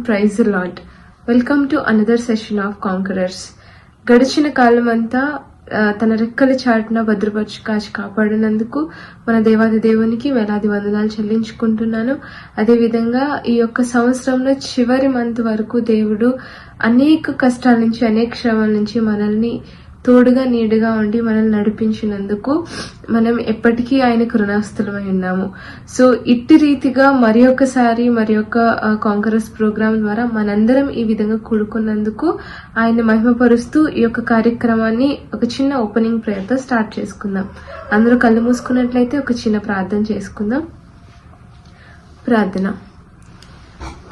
Praise the Lord. Welcome to another session of conquerors. గడిచిన కాలం అంతా తన రెక్కల చాటున భద్రపరిచి కాచి కాపాడినందుకు మన దేవాది దేవునికి వేలాది వందనాలు చెల్లించుకుంటున్నాను. అదేవిధంగా ఈ యొక్క సంవత్సరంలో చివరి మంత్ వరకు దేవుడు అనేక కష్టాల నుంచి, అనేక శ్రమల నుంచి మనల్ని తోడుగా నీడుగా ఉండి మనల్ని నడిపించినందుకు మనం ఎప్పటికీ ఆయనకు రుణాస్తులమై ఉన్నాము. సో ఇట్టి రీతిగా మరి ఒక కాంకరస్ ప్రోగ్రామ్ ద్వారా మనందరం ఈ విధంగా కూడుకున్నందుకు ఆయన మహిమపరుస్తూ ఈ యొక్క కార్యక్రమాన్ని ఒక చిన్న ఓపెనింగ్ ప్రేయర్తో స్టార్ట్ చేసుకుందాం. అందరూ కళ్ళు మూసుకున్నట్లయితే ఒక చిన్న ప్రార్థన చేసుకుందాం. ప్రార్థన.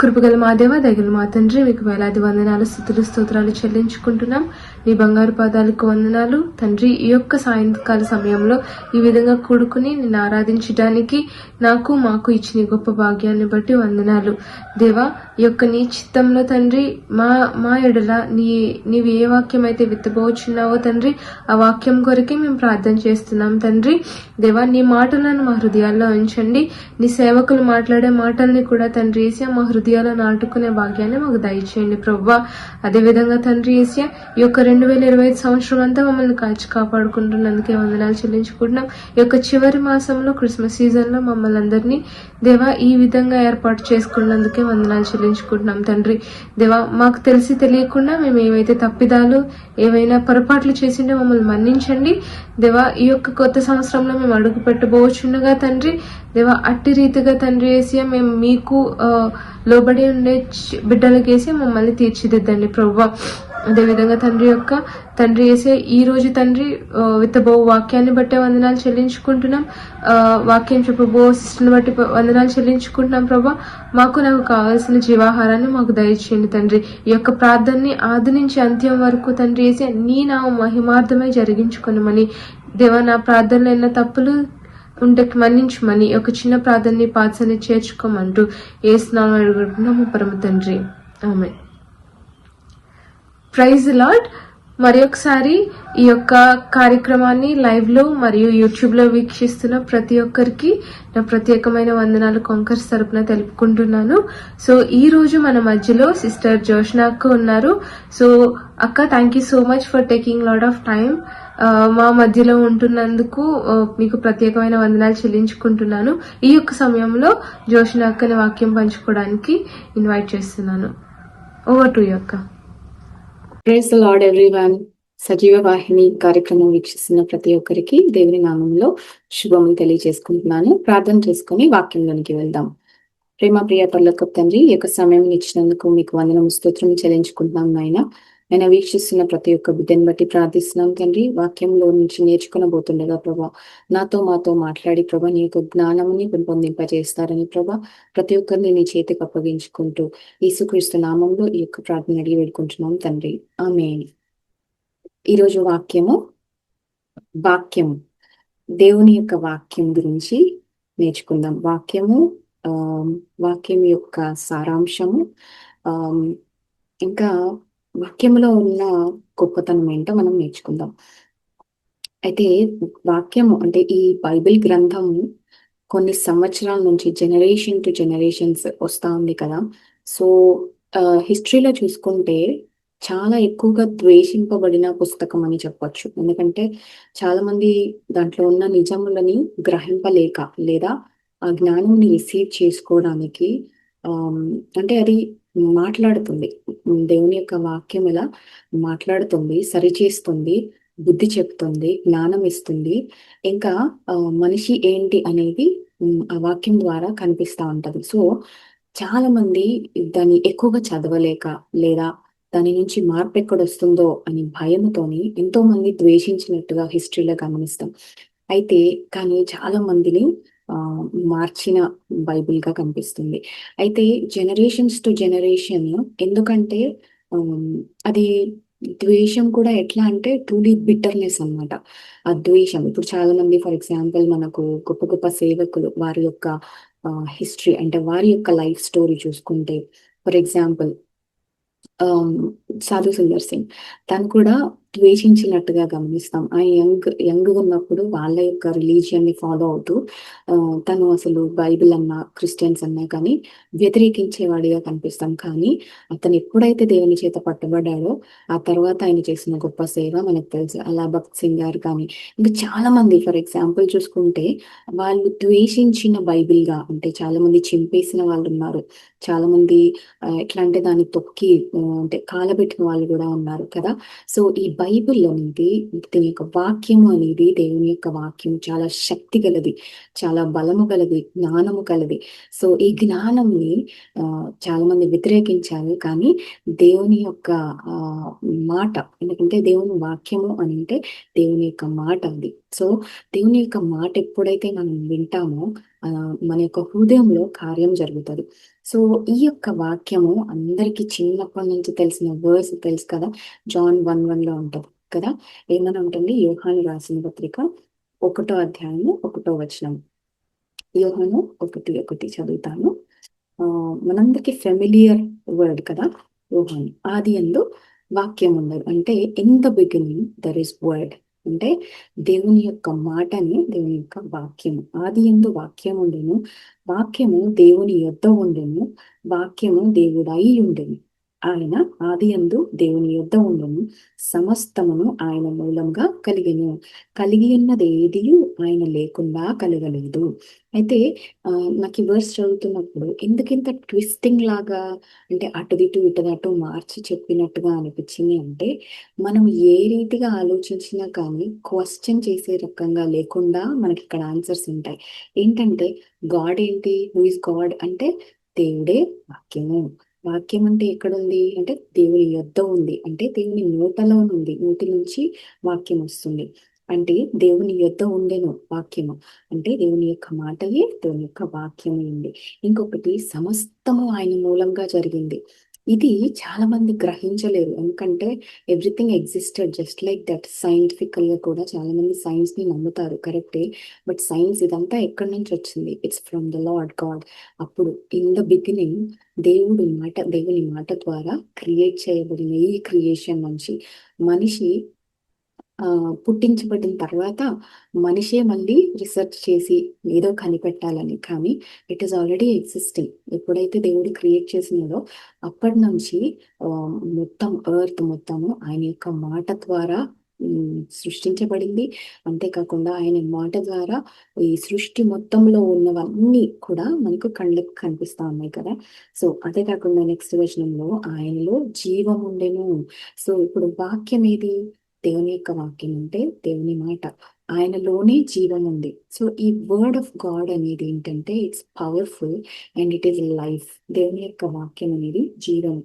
కృపగల మా దేవ, దయగల మా తండ్రి, మీకు వేలాది వందనాలు, స్తుతులు, స్తోత్రాలు చెల్లించుకుంటున్నాం. నీ బంగారు పాదాలకు వందనాలు తండ్రి. ఈ యొక్క సాయంకాల సమయంలో ఈ విధంగా కూడుకుని నిన్ను ఆరాధించడానికి మాకు ఇచ్చిన గొప్ప భాగ్యాన్ని బట్టి వందనాలు దేవా. ఈ యొక్క నీ చిత్తంలో తండ్రి మా ఎడల నీవు ఏ వాక్యం అయితే విత్తబోచున్నావో తండ్రి, ఆ వాక్యం కొరకే మేము ప్రార్థన చేస్తున్నాం తండ్రి. దేవా, నీ మాటలను మా హృదయాల్లో ఉంచండి. నీ సేవకులు మాట్లాడే మాటల్ని కూడా తండ్రి ఏసియా మా హృదయాల్లో నాటుకునే భాగ్యాన్ని మాకు దయచేయండి ప్రభువా. అదేవిధంగా తండ్రి ఏసియా ఈ యొక్క 2025 సంవత్సరం అంతా మమ్మల్ని కాచి కాపాడుకుంటున్నందుకే వందనాలు చెల్లించుకుంటున్నాం. ఈ యొక్క చివరి మాసంలో క్రిస్మస్ సీజన్ లో మమ్మల్ని అందరినీ దేవా ఈ విధంగా ఏర్పాటు చేసుకున్నందుకే వందనాలు చెల్లించుకుంటున్నాం తండ్రి. దేవా, మాకు తెలిసి తెలియకుండా మేము ఏవైతే తప్పిదాలు, ఏవైనా పొరపాట్లు చేసిండే మమ్మల్ని మన్నించండి దేవా. ఈ యొక్క కొత్త సంవత్సరంలో మేము అడుగు పెట్టబోచుండగా తండ్రి దేవా, అట్టి రీతిగా తండ్రి వేసి మేము మీకు లోబడి ఉండే బిడ్డలకేసి మమ్మల్ని తీర్చిదిద్దండి ప్రభువా. అదేవిధంగా తండ్రి వేసే ఈ రోజు తండ్రి విత్తబో వాక్యాన్ని బట్టే వందనాలు చెల్లించుకుంటున్నాం. వాక్యం చెప్పబో సిస్టర్ని బట్టి వందనాలు చెల్లించుకుంటున్నాం ప్రభా. నాకు కావాల్సిన జీవాహారాన్ని మాకు దయచేయండి తండ్రి. ఈ యొక్క ప్రార్థనని ఆది నుంచి అంత్యం వరకు తండ్రి వేసి నీ నామం మహిమార్థమై జరిగించుకొనమని దేవా, నా ప్రార్థనలో ఎన్న తప్పులు ఉంటే మన్నించమని ఒక చిన్న ప్రార్థనని పాత్రని చేర్చుకోమంటూ ఏసునామములో అడుగుతున్నాము పరమ తండ్రి, ఆమేన్. Praise the lord. మరి ఒకసారి ఈ యొక్క కార్యక్రమాన్ని లైవ్ లో మరియు యూట్యూబ్ లో వీక్షిస్తున్న ప్రతి ఒక్కరికి నా ప్రత్యేకమైన వందనాలు కాంకర్స్ తరపున తెలుపుకుంటున్నాను. సో ఈ రోజు మన మధ్యలో సిస్టర్ జోష్నా అక్క ఉన్నారు. సో అక్క, thank you so much for taking lot of time. మా మధ్యలో ఉంటున్నందుకు మీకు ప్రత్యేకమైన వందనాలు చెల్లించుకుంటున్నాను. ఈ యొక్క సమయంలో జోష్నా అక్కని వాక్యం పంచుకోవడానికి ఇన్వైట్ చేస్తున్నాను. ఓవర్ టు యు అక్క. Praise the Lord everyone. సజీవ వాహిని కార్యక్రమం వీక్షిస్తున్న ప్రతి ఒక్కరికి దేవుని నామంలో శుభములు తెలియజేసుకుంటున్నాను. ప్రార్థన చేసుకుని వాక్యంలోనికి వెళ్దాం. ప్రేమ ప్రియ పరలోకపు తండ్రి, ఈ యొక్క సమయం ఇచ్చినందుకు మీకు వందనము, స్తోత్రం చెల్లించుకుంటున్నాం నాయన. నేను వీక్షిస్తున్న ప్రతి ఒక్క బిడ్డని బట్టి ప్రార్థిస్తున్నాం తండ్రి. వాక్యంలో నుంచి నేర్చుకునబోతుండగా ప్రభా, మాతో మాట్లాడి ప్రభా నీ యొక్క జ్ఞానముని పెంపొందింపజేస్తారని ప్రభా ప్రతి ఒక్కరిని నీ చేతికి అప్పగించుకుంటూ యేసుక్రీస్తు నామంలో ఈ యొక్క ప్రార్థన అడిగి వేడుకుంటున్నాం తండ్రి, ఆమేన్. ఈరోజు వాక్యము దేవుని యొక్క వాక్యం గురించి నేర్చుకుందాం. వాక్యం యొక్క సారాంశము, ఇంకా వాక్యంలో ఉన్న గొప్పతనం ఏంటో మనం నేర్చుకుందాం. అయితే వాక్యము అంటే ఈ బైబిల్ గ్రంథము కొన్ని సంవత్సరాల నుంచి జనరేషన్ టు జనరేషన్స్ వస్తా ఉంది కదా. సో హిస్టరీలో చూసుకుంటే చాలా ఎక్కువగా ద్వేషింపబడిన పుస్తకం అని చెప్పొచ్చు. ఎందుకంటే చాలా మంది దాంట్లో ఉన్న నిజములని గ్రహింపలేక లేదా ఆ జ్ఞానంని రిసీవ్ చేసుకోవడానికి అంటే అది మాట్లాడుతుంది. దేవుని యొక్క వాక్యం ఎలా మాట్లాడుతుంది, సరిచేస్తుంది, బుద్ధి చెప్తుంది, జ్ఞానం ఇస్తుంది. ఇంకా మనిషి ఏంటి అనేది ఆ వాక్యం ద్వారా కనిపిస్తా ఉంటది. సో చాలా మంది దాన్ని ఎక్కువగా చదవలేక లేదా దాని నుంచి మార్పు ఎక్కడొస్తుందో అని భయంతోని ఎంతో మంది ద్వేషించినట్టుగా హిస్టరీలో గమనిస్తాం. అయితే కానీ చాలా మందిని మార్చిన బైబిల్ గా కనిపిస్తుంది. అయితే జనరేషన్స్ టు జనరేషన్, ఎందుకంటే అది ద్వేషం కూడా ఎట్లా అంటే ట్రూలీ బిట్టర్నెస్ అన్నమాట. ఆ ద్వేషం ఇప్పుడు చాలా మంది, ఫర్ ఎగ్జాంపుల్ మనకు గొప్ప గొప్ప సేవకులు వారి యొక్క హిస్టరీ అంటే వారి యొక్క లైఫ్ స్టోరీ చూసుకుంటే, ఫర్ ఎగ్జాంపుల్ ఆమ్, సాధు సుందర్ సింగ్ తను కూడా ద్వేషించినట్టుగా గమనిస్తాం. ఆ యంగ్ ఉన్నప్పుడు వాళ్ళ యొక్క రిలీజియన్ ని ఫాలో అవుతూ ఆ, తను అసలు బైబిల్ అన్నా క్రిస్టియన్స్ అన్నా కానీ వ్యతిరేకించేవాడిగా కనిపిస్తాం. కానీ అతను ఎప్పుడైతే దేవుని చేత పట్టబడ్డాడో ఆ తర్వాత ఆయన చేసిన గొప్ప సేవ మనకు తెలుసు. అలా భగత్ సింగ్ గారు కానీ ఇంకా చాలా మంది ఫర్ ఎగ్జాంపుల్ చూసుకుంటే వాళ్ళు ద్వేషించిన బైబిల్ గా అంటే చాలా మంది చింపేసిన వాళ్ళు ఉన్నారు. చాలా మంది ఎట్లా అంటే దాన్ని తొక్కి అంటే కాలబెట్టిన వాళ్ళు కూడా ఉన్నారు కదా. సో ఈ బైబిల్ అనేది దీని యొక్క వాక్యము అనేది దేవుని యొక్క వాక్యం చాలా శక్తి గలది, చాలా బలము గలది, జ్ఞానము కలది. సో ఈ జ్ఞానంని ఆ, చాలా మంది వ్యతిరేకించారు. కానీ దేవుని యొక్క ఆ, మాట, ఎందుకంటే దేవుని వాక్యము అని అంటే దేవుని యొక్క మాట అది. సో దేవుని యొక్క మాట ఎప్పుడైతే మనం వింటామో ఆ, మన యొక్క హృదయంలో కార్యం జరుగుతుంది. సో ఈ యొక్క వాక్యము అందరికి చిన్నప్పటి నుంచి తెలిసిన వర్స్ తెలుసు కదా. జాన్ 1:1 లో ఉంటది కదా. ఏమని ఉంటుంది? యోహాను రాసిన పత్రిక 1వ అధ్యాయము 1వ వచనం. యోహాను 1:1 చదువుతాను. ఆ, మనందరికి ఫెమిలియర్ వర్డ్ కదా. యోహాను ఆది యందు వాక్యం ఉన్నది అంటే in the beginning there is word అంటే దేవుని యొక్క మాటని, దేవుని యొక్క వాక్యము. ఆది యందు వాక్యం ఉండెను, వాక్యము దేవుని యొద్ద ఉండెను, వాక్యము దేవుడై ఉండెను. ఆయన ఆది యందు దేవుని యొద్ద ఉండెను, సమస్తమును ఆయన మూలంగా కలిగెను, కలిగి ఉన్నది ఏది ఆయన లేకుండా కలగలేదు. అయితే ఆ, నాకు ఈ వర్స్ చదువుతున్నప్పుడు ఎందుకింత ట్విస్టింగ్ లాగా అంటే అటు ఇటు మార్చి చెప్పినట్టుగా అనిపించింది అంటే మనం ఏ రీతిగా ఆలోచించినా కానీ క్వశ్చన్ చేసే రకంగా లేకుండా మనకి ఇక్కడ ఆన్సర్స్ ఉంటాయి. ఏంటంటే గాడ్ ఏంటి? హూ ఇస్ గాడ్ అంటే దేవుడే వాక్యము. వాక్యం అంటే ఎక్కడుంది అంటే దేవుని యొద్ద ఉంది, అంటే దేవుని నోటలో ఉంది, నోటి నుంచి వాక్యం వస్తుంది. అంటే దేవుని యొద్ద ఉండేను వాక్యము అంటే దేవుని యొక్క మాటయే దేవుని యొక్క వాక్యమే ఉంది. ఇంకొకటి సమస్తము ఆయన మూలంగా జరిగింది. ఇది చాలా మంది గ్రహించలేరు. ఎందుకంటే everything existed just like that. Scientifical గా కూడా చాలా మంది సైన్స్ ని నమ్ముతారు, కరెక్టే. బట్ సైన్స్ ఇదంతా ఎక్కడి నుంచి వచ్చింది? It's from the lord God. అప్పుడు ఇన్ ద బిగినింగ్ దేవుని మాట ద్వారా క్రియేట్ చేయబడిన ఈ క్రియేషన్ నుంచి మనిషి ఆ, పుట్టించబడిన తర్వాత మనిషే మళ్ళీ రీసెర్చ్ చేసి ఏదో కనిపెట్టాలని, కానీ ఇట్ ఈస్ ఆల్రెడీ ఎగ్జిస్టింగ్. ఎప్పుడైతే దేవుడు క్రియేట్ చేసినాడో అప్పటి నుంచి ఆ, మొత్తం ఎర్త్ మొత్తము ఆయన యొక్క మాట ద్వారా సృష్టించబడింది. అంతేకాకుండా ఆయన మాట ద్వారా ఈ సృష్టి మొత్తంలో ఉన్నవన్నీ కూడా మనకు కళ్ళకి కనిపిస్తా ఉన్నాయి కదా. సో అదే కాకుండా నెక్స్ట్ వచనంలో ఆయనలో జీవం ఉండెను. సో ఇప్పుడు వాక్యం ఏది? దేవుని యొక్క వాక్యం అంటే దేవుని మాట, ఆయనలోనే జీవం ఉంది. సో ఈ వర్డ్ ఆఫ్ గాడ్ అనేది ఏంటంటే it's powerful and it is life. దేవుని యొక్క వాక్యం అనేది జీవం.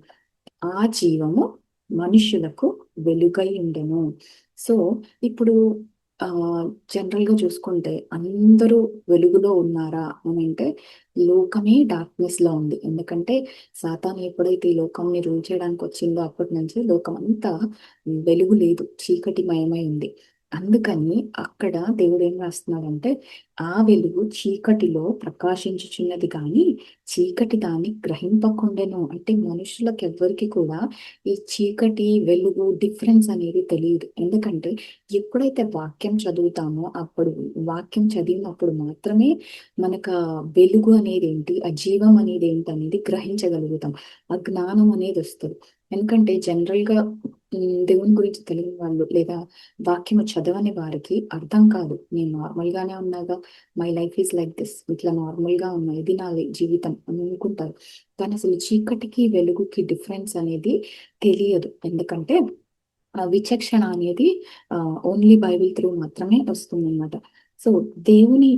ఆ జీవము మనుషులకు వెలుగై ఉండెను. సో ఇప్పుడు ఆ జనరల్ గా చూసుకుంటే అందరూ వెలుగులో ఉన్నారా అని అంటే లోకమే డార్క్నెస్ లో ఉంది. ఎందుకంటే సాతాను ఎప్పుడైతే ఈ లోకంని రూల్ చేయడానికి వచ్చిందో అప్పటి నుంచి లోకం అంతా వెలుగు లేదు, చీకటి మయమై ఉంది. అందుకని అక్కడ దేవుడు ఏం రాస్తున్నాడంటే ఆ వెలుగు చీకటిలో ప్రకాశించుచున్నది కానీ చీకటి దాన్ని గ్రహింపకుండెను. అంటే మనుషులకు ఎవ్వరికి కూడా ఈ చీకటి వెలుగు డిఫరెన్స్ అనేది తెలియదు. ఎందుకంటే ఎప్పుడైతే వాక్యం చదువుతామో అప్పుడు, వాక్యం చదివినప్పుడు మాత్రమే మనకు ఆ వెలుగు అనేది ఏంటి, ఆ జీవం అనేది ఏంటి అనేది గ్రహించగలుగుతాం. ఆ జ్ఞానం అనేది వస్తుంది. ఎందుకంటే జనరల్ గా దేవుని గురించి తెలియని వాళ్ళు లేదా వాక్యము చదవని వారికి అర్థం కాదు. నేను నార్మల్ గానే ఉన్నాగా, my life is like this, ఇట్లా నార్మల్ గా ఉన్నా, ఇది నా జీవితం అని అనుకుంటారు. కానీ అసలు చీకటికి వెలుగుకి డిఫరెన్స్ అనేది తెలియదు. ఎందుకంటే ఆ విచక్షణ అనేది ఓన్లీ బైబిల్ త్రూ మాత్రమే వస్తుంది అన్నమాట. సో దేవుని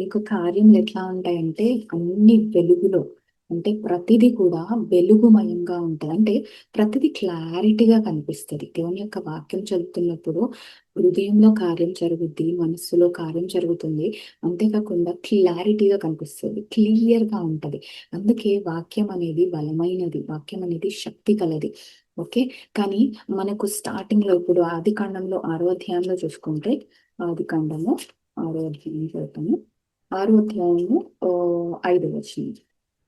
యొక్క కార్యములు ఎట్లా ఉంటాయంటే అన్ని వెలుగులో, అంటే ప్రతిదీ కూడా వెలుగుమయంగా ఉంటుంది. అంటే ప్రతిదీ క్లారిటీగా కనిపిస్తుంది. దేవుని యొక్క వాక్యం చదువుతున్నప్పుడు హృదయంలో కార్యం జరుగుద్ది, మనస్సులో కార్యం జరుగుతుంది. అంతేకాకుండా క్లారిటీగా కనిపిస్తుంది, క్లియర్ గా ఉంటది. అందుకే వాక్యం అనేది బలమైనది, వాక్యం అనేది శక్తి కలది. ఓకే. కానీ మనకు స్టార్టింగ్ లో ఇప్పుడు ఆది కాండంలో 6వ అధ్యాయంలో చూసుకుంటే, ఆది కాండము 6వ అధ్యాయం చదువుతాము. 6వ అధ్యాయము 5వ వచనం.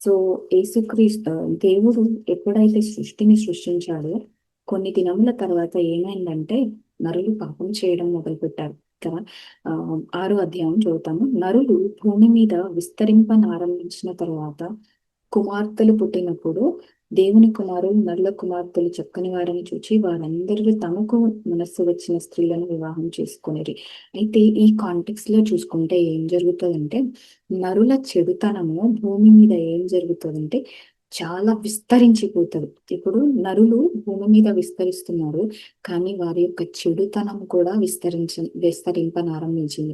సో యేసుక్రీస్తు దేవుడు ఎప్పుడైతే సృష్టిని సృష్టించాడో కొన్ని దినముల తర్వాత ఏమైందంటే నరులు పాపం చేయడం మొదలుపెట్టారు కదా. 6వ అధ్యాయం చదువుతాము. నరులు భూమి మీద విస్తరింపనారంభించిన తర్వాత కుమార్తెలు పుట్టినప్పుడు దేవుని కుమారులు నరుల కుమార్తెలు చక్కని వారిని చూచి వారందరూ తమకు మనస్సు వచ్చిన స్త్రీలను వివాహం చేసుకునేది. అయితే ఈ కాంటెక్స్ట్ లో చూసుకుంటే ఏం జరుగుతుందంటే నరుల చెడుతనము భూమి మీద ఏం జరుగుతుందంటే చాలా విస్తరించిపోతుంది. ఇప్పుడు నరులు భూమి మీద విస్తరిస్తున్నారు, కానీ వారి యొక్క చెడుతనం కూడా విస్తరింపనారంభించింది.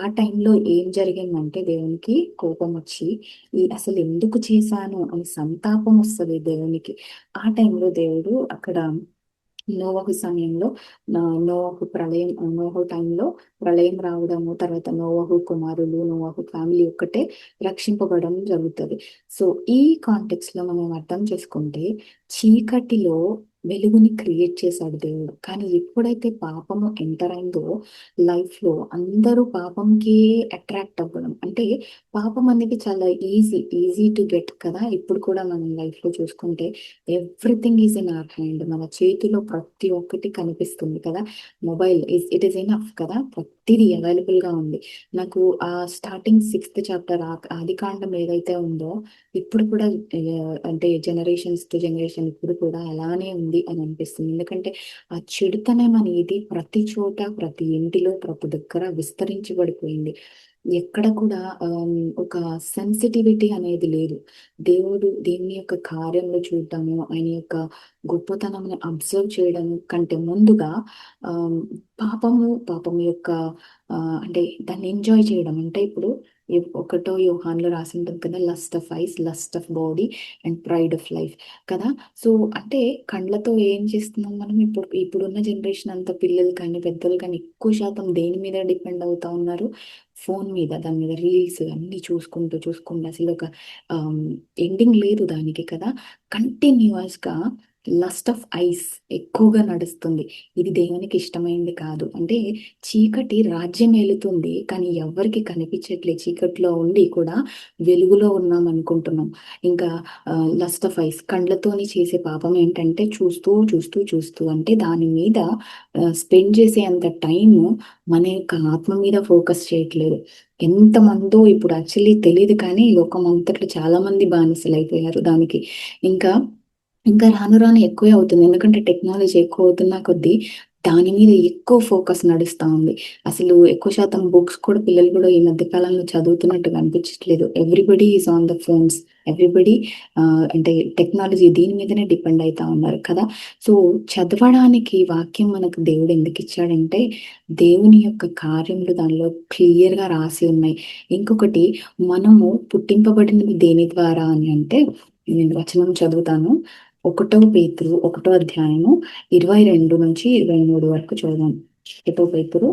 ఆ టైంలో ఏం జరిగిందంటే దేవునికి కోపం వచ్చి ఈ అసలు ఎందుకు చేశాను అని సంతాపం వస్తుంది దేవునికి. ఆ టైంలో దేవుడు అక్కడ నోవహు సమయంలో నోవహు ప్రళయం, నోవహు టైంలో ప్రళయం రావడము, తర్వాత నోవహు కుమారులు నోవహు ఫ్యామిలీ ఒక్కటే రక్షింపబడడం జరుగుతుంది. సో ఈ కాంటెక్స్ట్ లో మనం అర్థం చేసుకుంటే చీకటిలో వెలుగుని క్రియేట్ చేశాడు దేవుడు. కానీ ఎప్పుడైతే పాపము ఎంటర్ అయిందో లైఫ్ లో అందరూ పాపంకి అట్రాక్ట్ అవ్వడం, అంటే పాపం అనేది చాలా ఈజీ టు గెట్ కదా. ఇప్పుడు కూడా మనం లైఫ్ లో చూసుకుంటే everything is in our hand, మన చేతిలో ప్రతి ఒక్కటి కనిపిస్తుంది కదా. మొబైల్ ఇట్ ఈస్ ఎనఫ్ కదా, ప్రతిదీ అవైలబుల్ గా ఉంది. నాకు ఆ స్టార్టింగ్ 6th చాప్టర్ ఆది కాండం ఏదైతే ఉందో ఇప్పుడు కూడా అంటే జనరేషన్స్ టు జనరేషన్ ఇప్పుడు కూడా అలానే ఉంది అని అనిపిస్తుంది. ఎందుకంటే ఆ చెడుతనం అనేది ప్రతి చోట, ప్రతి ఇంటిలో, ప్రతి దగ్గర విస్తరించబడిపోయింది. ఎక్కడ కూడా ఒక సెన్సిటివిటీ అనేది లేదు. దేవుని యొక్క కార్యంలో చూడటము, ఆయన యొక్క గొప్పతనం అబ్జర్వ్ చేయడం కంటే ముందుగా ఆ పాపము యొక్క అంటే దాన్ని ఎంజాయ్ చేయడం. అంటే ఇప్పుడు 1వ యోహాన్లో రాసి ఉంటుంది కదా, lust of ice, lust of body and pride of life కదా. సో అంటే కండ్లతో ఏం చేస్తున్నాం మనం ఇప్పుడున్న జనరేషన్ అంతా, పిల్లలు కానీ పెద్దలు కానీ ఎక్కువ శాతం దేని మీద డిపెండ్ అవుతా ఉన్నారు, ఫోన్ మీద. దాని మీద రీల్స్ అన్ని చూసుకుంటూ అసలు ఒక ఎండింగ్ లేదు దానికి కదా. కంటిన్యూస్ గా లస్ట్ ఆఫ్ ఐస్ ఎక్కువగా నడుస్తుంది. ఇది దేవునికి ఇష్టమైంది కాదు. అంటే చీకటి రాజ్యం ఏలుతుంది, కానీ ఎవరికి కనిపించట్లేదు. చీకటిలో ఉండి కూడా వెలుగులో ఉన్నాం అనుకుంటున్నాం. ఇంకా లస్ట్ ఆఫ్ ఐస్, కండ్లతోని చేసే పాపం ఏంటంటే చూస్తూ అంటే దాని మీద స్పెండ్ చేసే అంత టైం మన యొక్క ఆత్మ మీద ఫోకస్ చేయట్లేదు. ఎంతమందో ఇప్పుడు యాక్చువల్లీ తెలియదు, కానీ లోకం అంతట్లో చాలా మంది బానిసలు అయిపోయారు దానికి. ఇంకా ఇంకా రాను రాను ఎక్కువే అవుతుంది. ఎందుకంటే టెక్నాలజీ ఎక్కువ అవుతున్న కొద్దీ దాని మీద ఎక్కువ ఫోకస్ నడుస్తూ ఉంది. అసలు ఎక్కువ శాతం బుక్స్ కూడా పిల్లలు కూడా ఈ మధ్య కాలంలో చదువుతున్నట్టుగా అనిపించట్లేదు. Everybody is on the phones, everybody అంటే టెక్నాలజీ దీని మీదనే డిపెండ్ అవుతా ఉన్నారు కదా. సో చదవడానికి వాక్యం మనకు దేవుడు ఎందుకు ఇచ్చాడంటే దేవుని యొక్క కార్యములు దానిలో క్లియర్ గా రాసి ఉన్నాయి. ఇంకొకటి, మనము పుట్టింపబడినది దేని ద్వారా అని అంటే, నేను వచనం చదువుతాను. 1వ పేతురు 1వ అధ్యాయము 22 నుంచి 23 వరకు చదువుదాం. 1వ పేతురు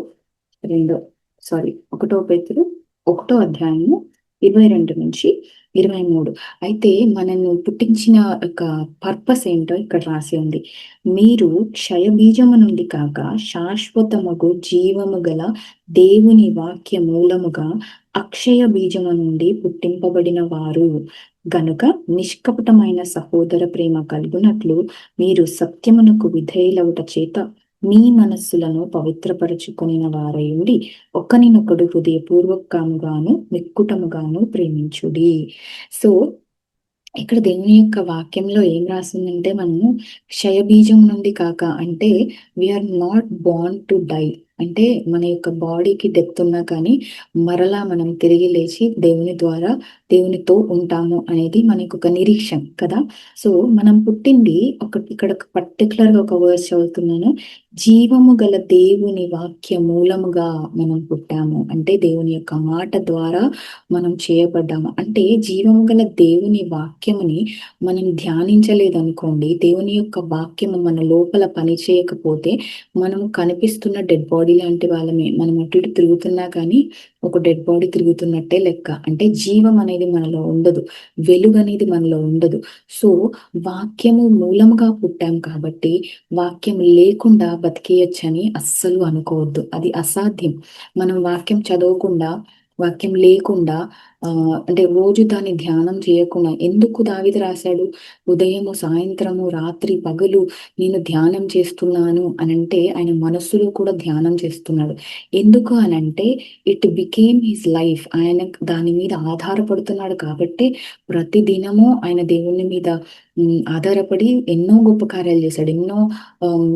1వ అధ్యాయము 22 నుంచి 23. అయితే మనల్ని పుట్టించిన ఒక పర్పస్ ఏంటో ఇక్కడ రాసి ఉంది. మీరు క్షయ బీజము నుండి కాక శాశ్వతముగు జీవము గల దేవుని వాక్య మూలముగా అక్షయ బీజము నుండి పుట్టింపబడిన వారు గనుక నిష్కపటమైన సహోదర ప్రేమ కలుగునట్లు మీరు సత్యమునకు విధేయులవుట చేత మీ మనస్సులను పవిత్రపరచుకొనిన వారై ఉండి ఒకనినొకడు హృదయపూర్వకముగాను మిక్కుటముగాను ప్రేమించుడి. సో ఇక్కడ దేవుని యొక్క వాక్యంలో ఏం రాసిందంటే, మనము క్షయబీజం నుండి కాక, అంటే we are not born to die. అంటే మన యొక్క బాడీకి డెత్ ఉన్నా కానీ మరలా మనం తిరిగి లేచి దేవుని ద్వారా దేవునితో ఉంటాము అనేది మనకు ఒక నిరీక్షణ కదా. సో మనం పుట్టింది ఇక్కడ పర్టికులర్ గా ఒక వర్స్ చదువుతున్నాను. జీవము గల దేవుని వాక్య మూలముగా మనం పుట్టాము, అంటే దేవుని యొక్క మాట ద్వారా మనం చేయబడ్డాము. అంటే జీవము గల దేవుని వాక్యముని మనం ధ్యానించలేదు అనుకోండి, దేవుని యొక్క వాక్యము మన లోపల పని చేయకపోతే మనం కనిపిస్తున్న డెడ్ బాడీ లాంటి వాళ్ళమే. మనం అటు ఇటు తిరుగుతున్నా కానీ ఒక డెడ్ బాడీ తిరుగుతున్నట్టే లెక్క. అంటే జీవం అనేది మనలో ఉండదు, వెలుగు అనేది మనలో ఉండదు. సో వాక్యము మూలముగా పుట్టాం కాబట్టి వాక్యం లేకుండా బతికేయచ్చని అస్సలు అనుకోవద్దు, అది అసాధ్యం. మనం వాక్యం చదవకుండా వాక్యం లేకుండా అంటే రోజు దాన్ని ధ్యానం చేయకుండా ఎందుకు దావీదు రాశాడు? ఉదయము, సాయంత్రము, రాత్రి, పగలు నేను ధ్యానం చేస్తున్నాను అనంటే ఆయన మనస్సులో కూడా ధ్యానం చేస్తున్నాడు. ఎందుకు అనంటే ఇట్ బికేమ్ హిస్ లైఫ్. ఆయన దాని మీద ఆధారపడుతున్నాడు కాబట్టి ప్రతి దినము ఆయన దేవుని మీద ఆధారపడి ఎన్నో గొప్ప కార్యాలు చేశాడు. ఎన్నో ఆహ్,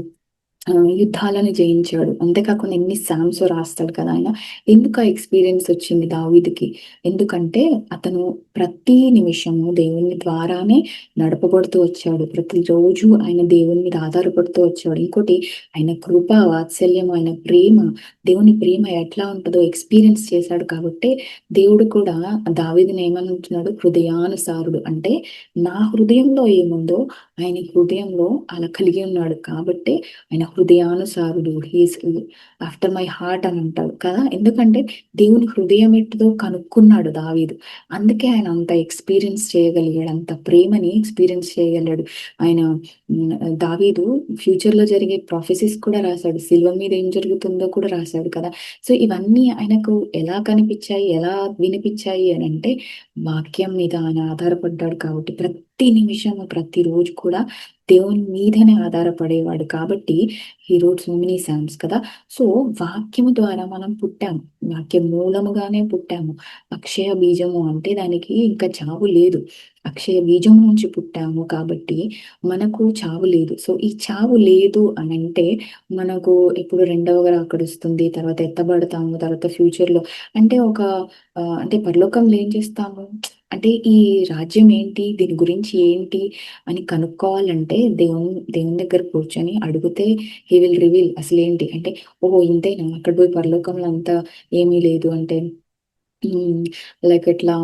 యుద్ధాలను జయించాడు. అంతేకాకుండా ఎన్ని సామ్స్ రాస్తాడు కదా ఆయన. ఎందుకు ఆ ఎక్స్‌పీరియన్స్ వచ్చింది దావీదుకి? ఎందుకంటే అతను ప్రతి నిమిషము దేవుని ద్వారానే నడపబడుతూ వచ్చాడు. ప్రతిరోజు ఆయన దేవుని మీద ఆధారపడుతూ వచ్చాడు. ఇంకోటి ఆయన కృప, వాత్సల్యం, ఆయన ప్రేమ, దేవుని ప్రేమ ఎట్లా ఉంటదో ఎక్స్‌పీరియన్స్ చేశాడు కాబట్టి దేవుడు కూడా దావీదుని ఏమని అంటున్నాడు? హృదయానుసారుడు. అంటే నా హృదయంలో ఏముందో ఆయన హృదయంలో అలా కలిగి ఉన్నాడు కాబట్టి ఆయన హృదయానుసారుడు. హీస్ ఆఫ్టర్ మై హార్ట్ అని అంటాడు కదా. ఎందుకంటే దేవుని హృదయం ఎట్టుదో కనుక్కున్నాడు దావీదు. అందుకే ఆయన అంత ఎక్స్పీరియన్స్ చేయగలిగాడు, అంత ప్రేమని ఎక్స్పీరియన్స్ చేయగలిగాడు. ఆయన దావీదు ఫ్యూచర్ లో జరిగే ప్రాఫెసీస్ కూడా రాశాడు. శిల్వ మీద ఏం జరుగుతుందో కూడా రాశాడు కదా. సో ఇవన్నీ ఆయనకు ఎలా కనిపించాయి, ఎలా వినిపించాయి అని అంటే వాక్యం మీద ఆయన ఆధారపడ్డాడు కాబట్టి ప్రతి నిమిషము, ప్రతిరోజు కూడా దేవుని మీదనే ఆధారపడేవాడు కాబట్టి he wrote so many psalms కదా. సో వాక్యము ద్వారా మనం పుట్టాము, వాక్యం మూలముగానే పుట్టాము. అక్షయ బీజము అంటే దానికి ఇంకా చావు లేదు. అక్షయ బీజం నుంచి పుట్టాము కాబట్టి మనకు చావు లేదు. సో ఈ చావు లేదు అని అంటే మనకు ఎప్పుడు రెండవ రాకడ వస్తుంది, తర్వాత ఎత్తబడతాము, తర్వాత ఫ్యూచర్ లో అంటే ఒక అంటే పరలోకంలో ఏం చేస్తాము అంటే ఈ రాజ్యం ఏంటి, దీని గురించి ఏంటి అని కనుక్కోవాలంటే దేవుని దగ్గర కూర్చొని అడిగితే హీ విల్ రివీల్ అసలేంటి అంటే. ఓహో ఇంతేనా, అక్కడ పోయి పరలోకంలో అంతా ఏమీ లేదు అంటే లైక్ ఎట్లా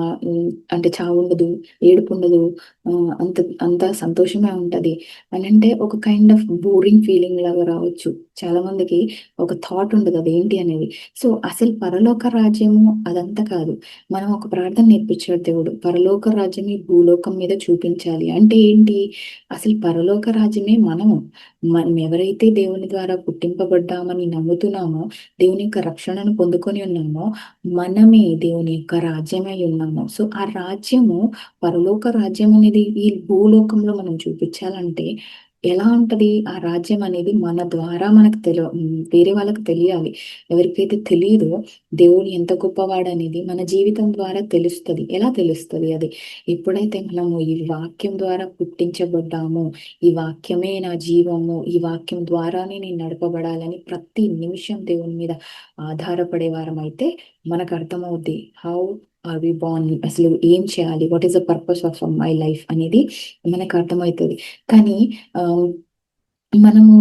అంటే చావుండదు, ఏడుపుండదు, అంత అంతా సంతోషమే ఉంటది అనంటే ఒక కైండ్ ఆఫ్ బోరింగ్ ఫీలింగ్ లాగా రావచ్చు. చాలా మందికి ఒక థాట్ ఉండదు అదేంటి అనేది. సో అసలు పరలోక రాజ్యము అదంతా కాదు. మనం ఒక ప్రార్థన నేర్పించాడు దేవుడు, పరలోక రాజ్యం ఈ భూలోకం మీద చూపించాలి అంటే ఏంటి? అసలు పరలోక రాజ్యమే మనం ఎవరైతే దేవుని ద్వారా పుట్టింపబడ్డామని నమ్ముతున్నామో, దేవుని యొక్క రక్షణను పొందుకొని ఉన్నామో మనమే దేవుని యొక్క రాజ్యమై ఉన్నాము. సో ఆ రాజ్యము, పరలోక రాజ్యం అనేది ఈ భూలోకంలో మనం చూపించాలంటే ఎలా ఉంటది? ఆ రాజ్యం అనేది మన ద్వారా మనకు వేరే వాళ్ళకి తెలియాలి. ఎవరికైతే తెలియదో దేవుడు ఎంత గొప్పవాడు అనేది మన జీవితం ద్వారా తెలుస్తది. ఎలా తెలుస్తది అది? ఎప్పుడైతే మనము ఈ వాక్యం ద్వారా పుట్టించబడ్డామో, ఈ వాక్యమే నా జీవము, ఈ వాక్యం ద్వారానే నేను నడపబడాలని ప్రతి నిమిషం దేవుని మీద ఆధారపడే వారం అయితే మనకు అర్థమవుద్ది. హౌ ఆర్ వి బార్న్, అసలు ఏం చేయాలి, what is the purpose of my life అనేది మనకు అర్థమవుతుంది. కానీ మనము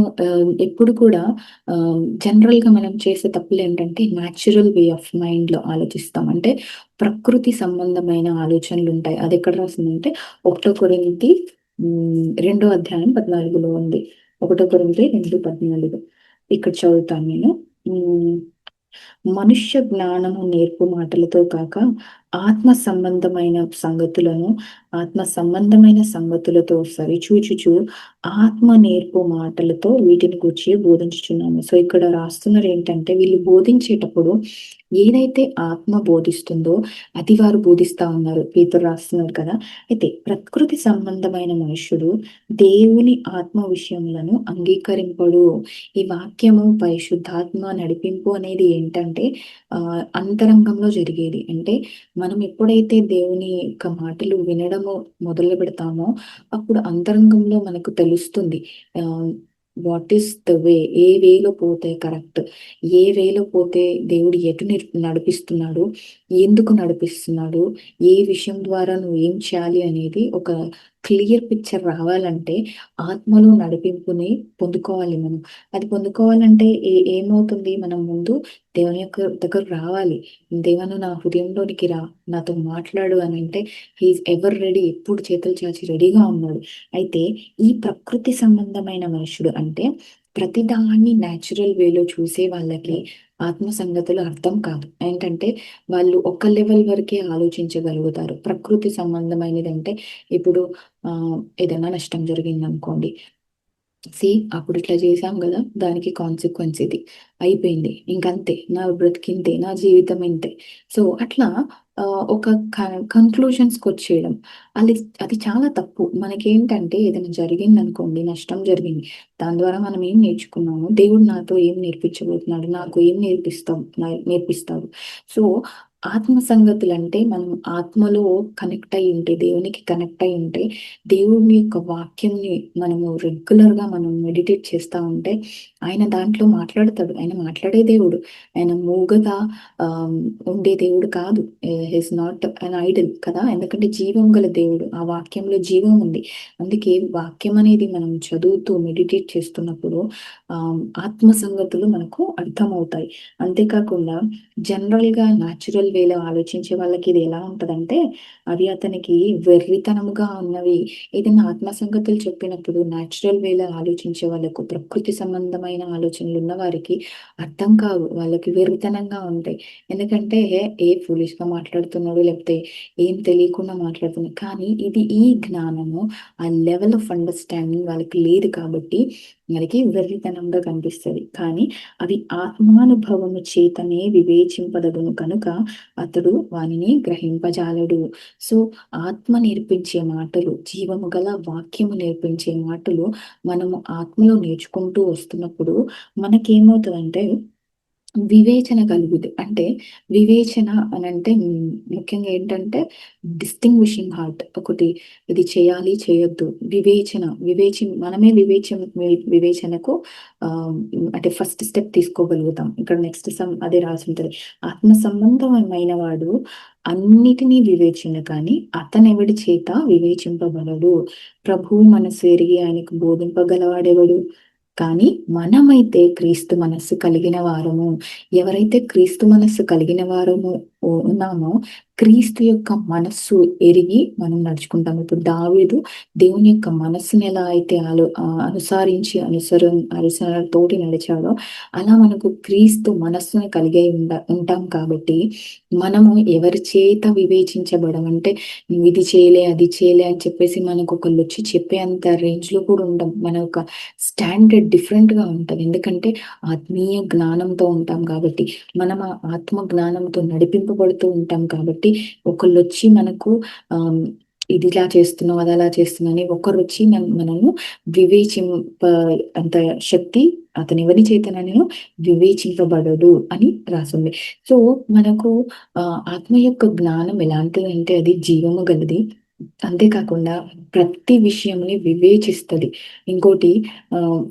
ఎప్పుడు కూడా జనరల్ గా మనం చేసే తప్పులు ఏంటంటే న్యాచురల్ వే ఆఫ్ మైండ్ లో ఆలోచిస్తాం. అంటే ప్రకృతి సంబంధమైన ఆలోచనలు ఉంటాయి. అది ఎక్కడ రాసిందంటే 1 కొరింథీ 2 అధ్యాయం 14లో ఉంది. 1 కొరింథీ 2:14 ఇక్కడ చదువుతాను నేను. ఉమ్, మనుష్య జ్ఞానము నేర్పు మాటలతో కాక ఆత్మ సంబంధమైన సంగతులతో సరిచూచుచు ఆత్మ నేర్పు మాటలతో వీటిని గురించి బోధించుచున్నాము. సో ఇక్కడ రాస్తున్నారు ఏంటంటే వీళ్ళు బోధించేటప్పుడు ఏదైతే ఆత్మ బోధిస్తుందో అది వారు బోధిస్తా ఉన్నారు. పేతురు రాస్తున్నారు కదా. అయితే ప్రకృతి సంబంధమైన మనుష్యుడు దేవుని ఆత్మ విషయములను అంగీకరింపడు. ఈ వాక్యము పరిశుద్ధాత్మ నడిపింపు అనేది ఏంటంటే అంతరంగంలో జరిగేది. అంటే మనం ఎప్పుడైతే దేవుని యొక్క మాటలు వినడము మొదలు పెడతామో అప్పుడు అంతరంగంలో మనకు తెలుస్తుంది వాట్ ఈస్ ద వే, ఏ వేలో పోతే కరెక్ట్, ఏ వేలో పోతే దేవుడు ఎటు నడిపిస్తున్నాడు, ఎందుకు నడిపిస్తున్నాడు, ఏ విషయం ద్వారా నువ్వు ఏం చేయాలి అనేది ఒక క్లియర్ పిక్చర్ రావాలంటే ఆత్మలో నడిపింపుని పొందుకోవాలి మనం. అది పొందుకోవాలంటే ఏమవుతుంది? మనం ముందు దేవుని యొక్క దగ్గర రావాలి. దేవను నా హృదయంలోనికి రా, నాతో మాట్లాడు అని అంటే హీఈస్ ఎవర్ రెడీ, ఎప్పుడు చేతులు చాచి రెడీగా ఉన్నాడు. అయితే ఈ ప్రకృతి సంబంధమైన మనుషుడు అంటే ప్రతిదాన్ని న్యాచురల్ వేలో చూసే వాళ్ళకి ఆత్మ సంగతులు అర్థం కాదు. ఏంటంటే వాళ్ళు ఒక లెవెల్ వరకే ఆలోచించగలుగుతారు. ప్రకృతి సంబంధమైనది అంటే ఇప్పుడు ఏదైనా నష్టం జరిగింది అనుకోండి, అప్పుడు ఇట్లా చేశాం కదా, దానికి కాన్సిక్వెన్స్ ఇది అయిపోయింది, ఇంకంతే, నా బ్రతికింతే, నా జీవితం ఇంతే. సో అట్లా ఒక కన్క్లూషన్స్కి వచ్చేయడం, అది అది చాలా తప్పు. మనకేంటంటే ఏదైనా జరిగింది అనుకోండి, నష్టం జరిగింది, దాని ద్వారా మనం ఏం నేర్చుకున్నాము, దేవుడు నాతో ఏం నేర్పించబోతున్నాడు, నాకు ఏం నేర్పిస్తాడు. సో ఆత్మ సంగతులు అంటే మనం ఆత్మలో కనెక్ట్ అయి ఉంటే, దేవునికి కనెక్ట్ అయి ఉంటే, దేవుని యొక్క వాక్యంని మనము రెగ్యులర్గా మనం మెడిటేట్ చేస్తూ ఉంటే ఆయన దాంట్లో మాట్లాడతాడు. ఆయన మాట్లాడే దేవుడు, ఆయన మూగగా ఆ, ఉండే దేవుడు కాదు. హిస్ నాట్ అన్ ఐడల్ కదా, ఎందుకంటే జీవం గల దేవుడు, ఆ వాక్యంలో జీవం ఉంది. అందుకే వాక్యం అనేది మనం చదువుతూ మెడిటేట్ చేస్తున్నప్పుడు ఆ, ఆత్మ సంగతులు మనకు అర్థమవుతాయి. అంతేకాకుండా జనరల్గా న్యాచురల్ వేలో ఆలోచించే వాళ్ళకి ఇది ఎలా ఉంటదంటే, అవి అతనికి వెర్రితనముగా ఉన్నవి. ఏదైనా ఆత్మ సంగతులు చెప్పినప్పుడు న్యాచురల్ వేలో ఆలోచించే వాళ్ళకు, ప్రకృతి సంబంధమైన ఆలోచనలు ఉన్న వారికి అర్థం కావు, వాళ్ళకి వెర్రితనంగా ఉంటాయి. ఎందుకంటే ఏ foolish గా మాట్లాడుతున్నాడు, లేకపోతే ఏం తెలియకుండా మాట్లాడుతున్నాడు. కానీ ఈ జ్ఞానము, ఆ లెవెల్ ఆఫ్ అండర్స్టాండింగ్ వాళ్ళకి లేదు కాబట్టి మనకి వెర్రితనంగా కనిపిస్తుంది. కానీ అది ఆత్మానుభవము చేతనే వివేచింపదగును కనుక అతడు వానిని గ్రహింపజాలడు. సో ఆత్మ నేర్పించే మాటలు, జీవము గల వాక్యము నేర్పించే మాటలు మనము ఆత్మలో నేర్చుకుంటూ వస్తున్నప్పుడు మనకేమవుతుందంటే వివేచన కలుగుతుంది. అంటే వివేచన అని అంటే ముఖ్యంగా ఏంటంటే డిస్టింగ్విషింగ్ హార్ట్. ఒకటి ఇది చేయాలి, చేయొద్దు, మనమే వివేచనకు ఆ, అంటే ఫస్ట్ స్టెప్ తీసుకోగలుగుతాం. ఇక్కడ నెక్స్ట్ అదే రాసి ఉంటుంది, ఆత్మ సంబంధమైన వాడు అన్నిటినీ వివేచన, కానీ అతనెవడి చేత వివేచింపబడడు. ప్రభువు మనసు ఎరిగి ఆయనకు బోధింపగలవాడెవడు. కానీ మనమైతే క్రీస్తు మనస్సు కలిగిన వారము. ఎవరైతే క్రీస్తు మనస్సు కలిగిన వారము ఉన్నామో, క్రీస్తు యొక్క మనస్సు ఎరిగి మనం నడుచుకుంటాం. ఇప్పుడు దావీదు దేవుని యొక్క మనస్సుని ఎలా అయితే అనుసరించి అనుసరణతోటి నడిచాడో, అలా మనకు క్రీస్తు మనస్సుని కలిగి ఉంటాం కాబట్టి మనము ఎవరి చేత వివేచించబడమంటే, నువ్వు ఇది చేయలే, అది చేయలే అని చెప్పేసి మనకు ఒకళ్ళు వచ్చి చెప్పే అంత రేంజ్ లో కూడా ఉండం. మన యొక్క స్టాండర్డ్ డిఫరెంట్ గా ఉంటది. ఎందుకంటే ఆత్మీయ జ్ఞానంతో ఉంటాం కాబట్టి, మనం ఆ ఆత్మ జ్ఞానంతో నడిపింపబడుతూ ఉంటాం కాబట్టి, ఒకళ్ళు వచ్చి మనకు ఆ ఇది ఇలా చేస్తున్నావు, అది అలా చేస్తున్నావు అని ఒకరు వచ్చి మనము వివేచింప అంత శక్తి అతని ఎవరి చేతనను వివేచింపబడడు అని రాసింది. సో మనకు ఆ ఆత్మ యొక్క జ్ఞానం ఎలాంటిది అంటే అది జీవము గలది. అంతేకాకుండా ప్రతి విషయంని వివేచిస్తుంది. ఇంకోటి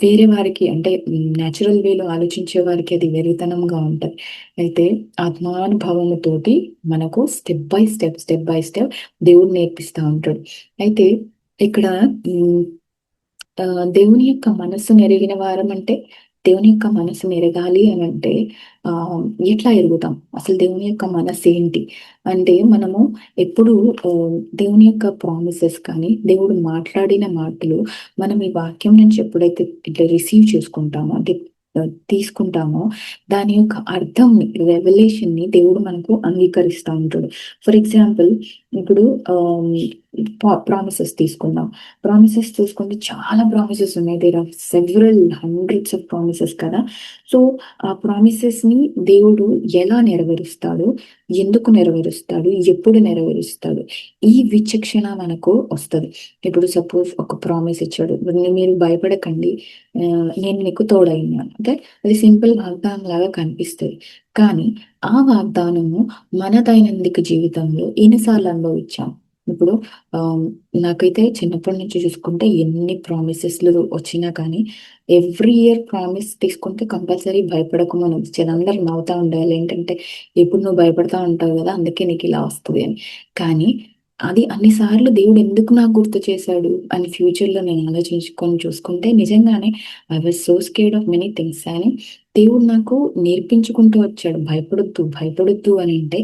వేరే వారికి అంటే న్యాచురల్ వేలో ఆలోచించే వారికి అది వెరితనంగా ఉంటది. అయితే ఆత్మానుభవముతోటి మనకు స్టెప్ బై స్టెప్ దేవుడు నేర్పిస్తూ ఉంటాడు. అయితే ఇక్కడ ఆ, దేవుని యొక్క మనస్సును ఎరిగిన వారం అంటే, దేవుని యొక్క మనస్సును ఎరగాలి అని అంటే ఆ ఎట్లా ఎరుగుతాం, అసలు దేవుని యొక్క మనస్సు ఏంటి అంటే, మనము ఎప్పుడు ఆ, దేవుని యొక్క ప్రామిసెస్ కానీ దేవుడు మాట్లాడిన మాటలు మనం ఈ వాక్యం నుంచి ఎప్పుడైతే ఇట్లా రిసీవ్ చేసుకుంటామో, అంటే తీసుకుంటామో, దాని యొక్క అర్థం రెవల్యూషన్ ని దేవుడు మనకు అంగీకరిస్తూ ఉంటాడు. ఫర్ ఎగ్జాంపుల్, ఇప్పుడు ప్రామిసెస్ తీసుకుందాం. ప్రామిసెస్ చూసుకుంటే చాలా ప్రామిసెస్ ఉన్నాయి. There are several hundreds of promises కదా. సో ఆ ప్రామిసెస్ ని దేవుడు ఎలా నెరవేరుస్తాడు, ఎందుకు నెరవేరుస్తాడు, ఎప్పుడు నెరవేరుస్తాడు, ఈ విచక్షణ మనకు వస్తుంది. ఇప్పుడు సపోజ్ ఒక ప్రామిస్ ఇచ్చాడు, మీరు భయపడకండి, నేను నీకు తోడైనాను, అంటే అది సింపుల్ వాగ్దానం లాగా కనిపిస్తుంది. కానీ ఆ వాగ్దానము మన దైనందిక జీవితంలో ఎన్నిసార్లు అనుభవించాం. ఇప్పుడు ఆ, నాకైతే చిన్నప్పటి నుంచి చూసుకుంటే ఎన్ని ప్రామిసెస్లు వచ్చినా కానీ ఎవ్రీ ఇయర్ ప్రామిస్ తీసుకుంటే కంపల్సరీ భయపడకమని వచ్చేది. అందరు నవ్వుతా ఉండాలి, ఏంటంటే ఎప్పుడు నువ్వు భయపడతా ఉంటావు కదా, అందుకే నీకు ఇలా వస్తుంది అని. కానీ అది అన్నిసార్లు దేవుడు ఎందుకు నాకు గుర్తు చేశాడు అని ఫ్యూచర్ లో నేను ఆలోచించుకొని చూసుకుంటే, నిజంగానే I was so scared of many things అని దేవుడు నాకు నేర్పించుకుంటూ వచ్చాడు. భయపడొద్దు భయపడొద్దు అని అంటే,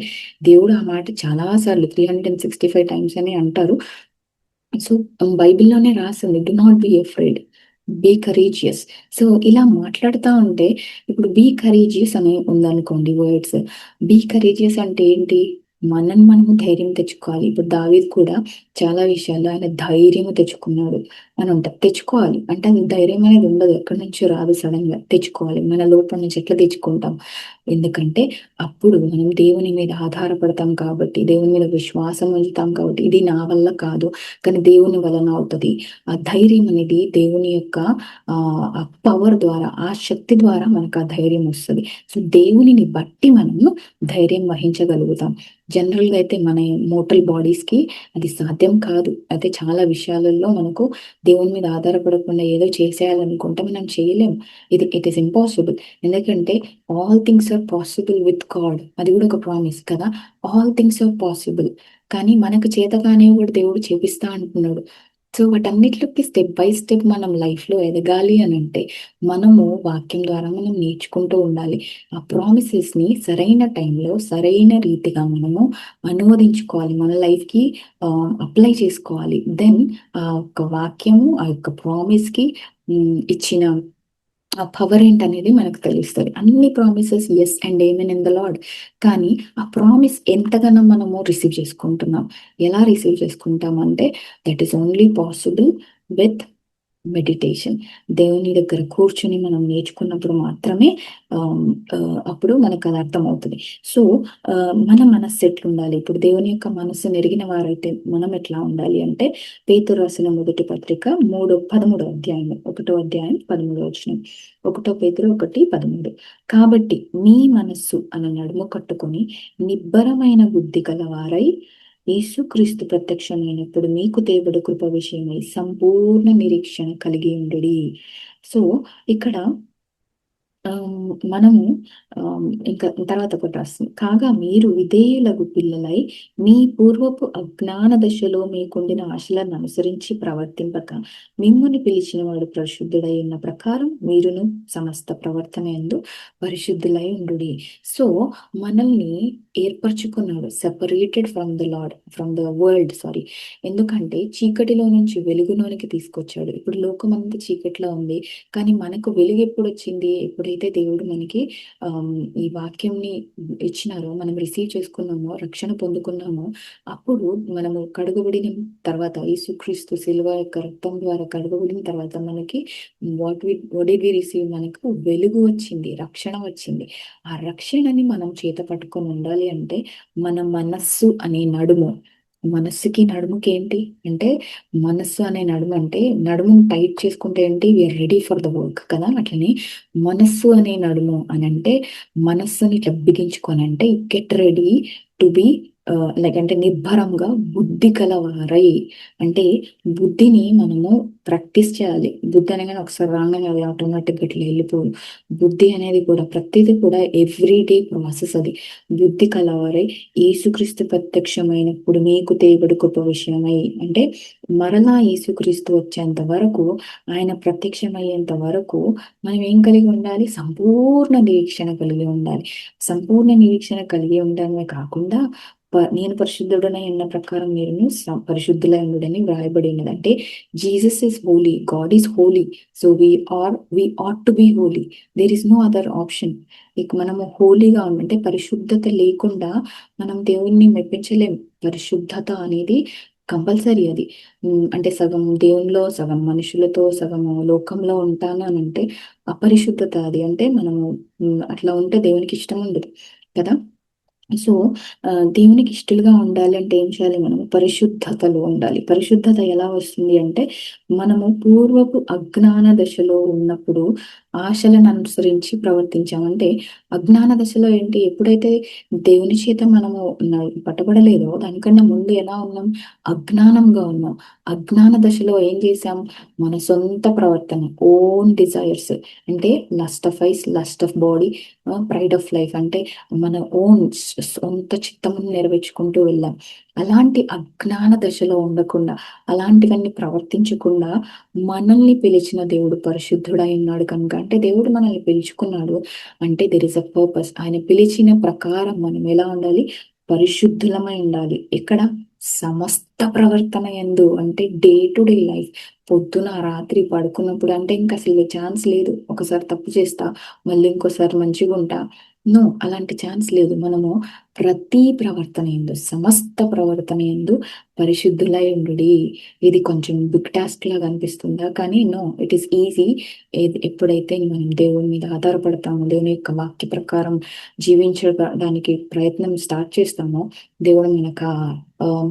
దేవుడు ఆ మాట చాలా సార్లు 365 టైమ్స్ అని అంటారు. సో బైబిల్లోనే రాసింది, do not be afraid, be courageous. So ఇలా మాట్లాడుతూ ఉంటే, ఇప్పుడు బీ కరేజియస్ అని ఉందనుకోండి వర్డ్స్, బీ కరేజియస్ అంటే ఏంటి, మనము ధైర్యం తెచ్చుకోవాలి. ఇప్పుడు దావీద్ కూడా చాలా విషయాల్లో ఆయన ధైర్యం తెచ్చుకున్నాడు అని ఉంటారు. తెచ్చుకోవాలి అంటే అది ధైర్యం అనేది ఉండదు, ఎక్కడి నుంచో రాదు, సడన్ గా తెచ్చుకోవాలి. మన లోపల నుంచి ఎట్లా తెచ్చుకుంటాం? ఎందుకంటే అప్పుడు మనం దేవుని మీద ఆధారపడతాం కాబట్టి, దేవుని మీద విశ్వాసం ఉంచుతాం కాబట్టి, ఇది నా వల్ల కాదు కానీ దేవుని వలన అవుతుంది. ఆ ధైర్యం అనేది దేవుని యొక్క ఆ పవర్ ద్వారా, ఆ శక్తి ద్వారా మనకు ఆ ధైర్యం వస్తుంది. సో దేవునిని బట్టి మనము ధైర్యం వహించగలుగుతాం. జనరల్గా అయితే మన మోటల్ బాడీస్ కి అది సాధ్యం కాదు. అయితే చాలా విషయాలలో మనకు దేవుని మీద ఆధారపడకుండా ఏదో చేసేయాలనుకుంటే మనం చేయలేం. It is impossible. ఎందుకంటే all things are possible with God, అది కూడా ఒక ప్రామిస్ కదా. All things are possible. కానీ మనకు చేతగానే కూడా దేవుడు చేపిస్తా అంటున్నాడు. సో వాటన్నిటిలోకి స్టెప్ బై స్టెప్ మనం లైఫ్ లో ఎదగాలి అని అంటే మనము వాక్యం ద్వారా మనం నేర్చుకుంటూ ఉండాలి. ఆ ప్రామిసెస్ ని సరైన టైంలో సరైన రీతిగా మనము అనువదించుకోవాలి, మన లైఫ్ కి అప్లై చేసుకోవాలి. దెన్ ఆ యొక్క వాక్యము, ఆ యొక్క ప్రామిస్ కి ఇచ్చిన ఆ పవర్ ఏంటనేది మనకు తెలుస్తుంది. అన్ని promises yes and amen in the Lord. కానీ ఆ ప్రామిస్ ఎంతగానో మనము రిసీవ్ చేసుకుంటున్నాం. ఎలా రిసీవ్ చేసుకుంటాం అంటే that is only possible with meditation. దేవుని దగ్గర కూర్చుని మనం నేర్చుకున్నప్పుడు మాత్రమే ఆమ్, ఆ, అప్పుడు మనకు అది అర్థమవుతుంది. సో మన మనస్సు ఎట్లుండాలి? ఇప్పుడు దేవుని యొక్క మనస్సు నెరిగిన వారైతే మనం ఎట్లా ఉండాలి అంటే, పేతురు రాసిన మొదటి పత్రిక 13వ అధ్యాయం 1వ అధ్యాయం 13వ వచనం. 1 పేతురు 1:13. కాబట్టి మీ మనస్సు అన్న నడుము కట్టుకొని నిబ్బరమైన బుద్ధి గలవారై యేసుక్రీస్తు ప్రత్యక్షమైనప్పుడు మీకు దేవుడు కృప విషయమై సంపూర్ణ నిరీక్షణ కలిగి ఉండడి. సో ఇక్కడ మనము ఇంకా తర్వాత ఒకటి రాస్తుంది. కాగా మీరు విధేయులకు పిల్లలై మీ పూర్వపు అజ్ఞాన దశలో మీకుండిన ఆశలను అనుసరించి ప్రవర్తింపక మిమ్ముని పిలిచిన వాడు పరిశుద్ధుడై ఉన్న ప్రకారం మీరును సమస్త ప్రవర్తన యందు పరిశుద్ధులై ఉండుడి. సో మనల్ని ఏర్పరచుకున్నాడు, separated from the lord, from the world, sorry. ఎందుకంటే చీకటిలో నుంచి వెలుగులోనికి తీసుకొచ్చాడు. ఇప్పుడు లోకం అంతా చీకటిలో ఉంది, కానీ మనకు వెలుగు ఎప్పుడు వచ్చింది? ఎప్పుడైతే దేవుడు మనకి ఈ వాక్యంని ఇచ్చినారో, మనం రిసీవ్ చేసుకున్నామో, రక్షణ పొందుకున్నామో, అప్పుడు మనము కడుగబడిన తర్వాత, యేసుక్రీస్తు శిలువ యొక్క రక్తం ద్వారా కడుగబడిన తర్వాత మనకి వాట్ వి రిసీవ్? మనకు వెలుగు వచ్చింది, రక్షణ వచ్చింది. ఆ రక్షణని మనం చేత పట్టుకొని ఉండాలి అంటే మన మనస్సు అనే నడుము, మనస్సుకి నడుముకి ఏంటి అంటే, మనస్సు అనే నడుము అంటే నడుమును టైట్ చేసుకుంటే ఏంటి, we are ready for the work కదా. అట్లనే మనస్సు అనే నడుము అని అంటే మనస్సుని ఇట్లా బిగించుకొని అంటే get ready to be like అంటే నిబ్బరంగా బుద్ధి కలవారై. అంటే బుద్ధిని మనము ప్రాక్టీస్ చేయాలి. బుద్ధి అనగానే ఒకసారి రాగానే అది ఆటోమేటిక్గా ఇట్లా వెళ్ళిపోదు. బుద్ధి అనేది కూడా ప్రతిదీ కూడా ఎవ్రీడే ప్రాసెస్. అది బుద్ధి కలవారై యేసుక్రీస్తు ప్రత్యక్షమైనప్పుడు మీకు దేవుడు కృప విషయమై అంటే మరలా యేసుక్రీస్తు వచ్చేంత వరకు, ఆయన ప్రత్యక్షమయ్యేంత వరకు మనం ఏం కలిగి ఉండాలి? సంపూర్ణ నిరీక్షణ కలిగి ఉండాలి. సంపూర్ణ నిరీక్షణ కలిగి ఉండడమే కాకుండా నేను పరిశుద్ధుడనై ఉన్న ప్రకారం మీరును పరిశుద్ధులై ఉండడని వ్రాయబడి ఉన్నది. అంటే Jesus is holy, God is holy, so we ought to be holy. There is no other option. ఇక మనము హోలీగా ఉంటే పరిశుద్ధత లేకుండా మనం దేవుణ్ణి మెప్పించలేం. పరిశుద్ధత అనేది కంపల్సరీ. అది అంటే సగం దేవునిలో, సగం మనుషులతో, సగం లోకంలో ఉంటాను అని అంటే అపరిశుద్ధత. అది అంటే మనము అట్లా ఉంటే దేవునికి ఇష్టం ఉండదు కదా. సో దేవునికి ఇష్టలుగా ఉండాలి అంటే ఏం చేయాలి? మనము పరిశుద్ధతలో ఉండాలి. పరిశుద్ధత ఎలా వస్తుంది అంటే, మనము పూర్వపు అజ్ఞాన దశలో ఉన్నప్పుడు ఆశలను అనుసరించి ప్రవర్తించామంటే, అజ్ఞాన దశలో ఏంటి? ఎప్పుడైతే దేవుని చేత మనము పట్టబడలేదో దానికన్నా ముందు ఎలా ఉన్నాం? అజ్ఞానంగా ఉన్నాం. అజ్ఞాన దశలో ఏం చేసాం? మన సొంత ప్రవర్తన, ఓన్ డిజైర్స్, అంటే lust of ice, lust of body, pride of life, అంటే మన ఓన్ సొంత చిత్తమును నెరవేర్చుకుంటూ వెళ్ళాం. అలాంటి అజ్ఞాన దశలో ఉండకుండా, అలాంటివన్నీ ప్రవర్తించకుండా మనల్ని పిలిచిన దేవుడు పరిశుద్ధుడై ఉన్నాడు కనుక, అంటే దేవుడు మనల్ని పిలుచుకున్నాడు అంటే దెర్ ఇస్ అ పర్పస్. ఆయన పిలిచిన ప్రకారం మనం ఎలా ఉండాలి? పరిశుద్ధులమై ఉండాలి. ఎక్కడ? సమస్త ప్రవర్తన యందు, అంటే డే టు డే లైఫ్. పొద్దున రాత్రి పడుకున్నప్పుడు అంటే ఇంకా అసలు ఛాన్స్ లేదు. ఒకసారి తప్పు చేస్తా, మళ్ళీ ఇంకోసారి మంచిగా ఉంటా, నో. అలాంటి ఛాన్స్ లేదు. మనము ప్రతి ప్రవర్తన యందు, సమస్త ప్రవర్తన యందు పరిశుద్ధులై ఉండుడి. ఇది కొంచెం బిగ్ టాస్క్ లాగా అనిపిస్తుందా? కానీ నో, ఇట్ ఈస్ ఈజీ. ఎప్పుడైతే మనం దేవుని మీద ఆధారపడతామో, దేవుని యొక్క వాక్య ప్రకారం జీవించడానికి ప్రయత్నం స్టార్ట్ చేస్తామో, దేవుడు మనకు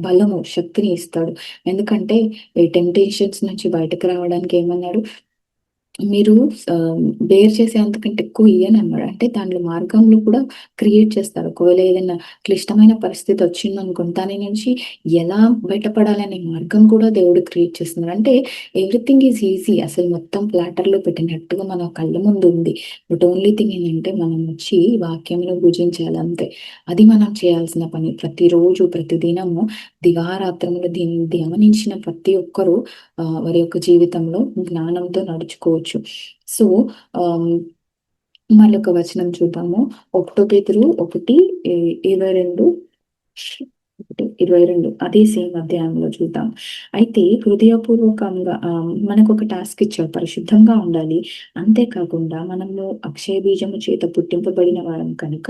బలము, శక్తిని ఇస్తాడు. ఎందుకంటే ఈ టెంప్టేషన్స్ నుంచి బయటకు రావడానికి ఏమన్నాడు? మీరు బేర్ చేసే అంతకంటే ఎక్కువ ఇయ్యనన్నాడు. అంటే దాంట్లో మార్గంలో కూడా క్రియేట్ చేస్తారు. ఒకవేళ ఏదైనా క్లిష్టమైన పరిస్థితి వచ్చిందనుకోండి, దాని నుంచి ఎలా బయటపడాలనే మార్గం కూడా దేవుడు క్రియేట్ చేస్తున్నాడు. అంటే ఎవ్రీథింగ్ ఈజ్ ఈజీ. అసలు మొత్తం ప్లాటర్‌లో పెట్టినట్టుగా మన కళ్ళ ముందు ఉంది. బట్ ఓన్లీ థింగ్ ఏంటంటే మనం వచ్చి వాక్యంలో భుజించాలి అంతే. అది మనం చేయాల్సిన పని. ప్రతిరోజు, ప్రతిదినము దివారాత్రములు దీన్ని ధ్యానించిన ప్రతి ఒక్కరు వారి యొక్క జీవితంలో జ్ఞానంతో నడుచుకోవచ్చు. సో, ఆహ్, మళ్ళొక వచనం చూద్దాము. 1 పేతురు 1 22 22 అదే సేమ్ అధ్యాయంలో చూద్దాం. అయితే హృదయపూర్వకంగా మనకొక టాస్క్ ఇచ్చాడు. పరిశుద్ధంగా ఉండాలి. అంతే కాకుండా మనము అక్షయ బీజము చేత పుట్టింపబడిన వారం కనుక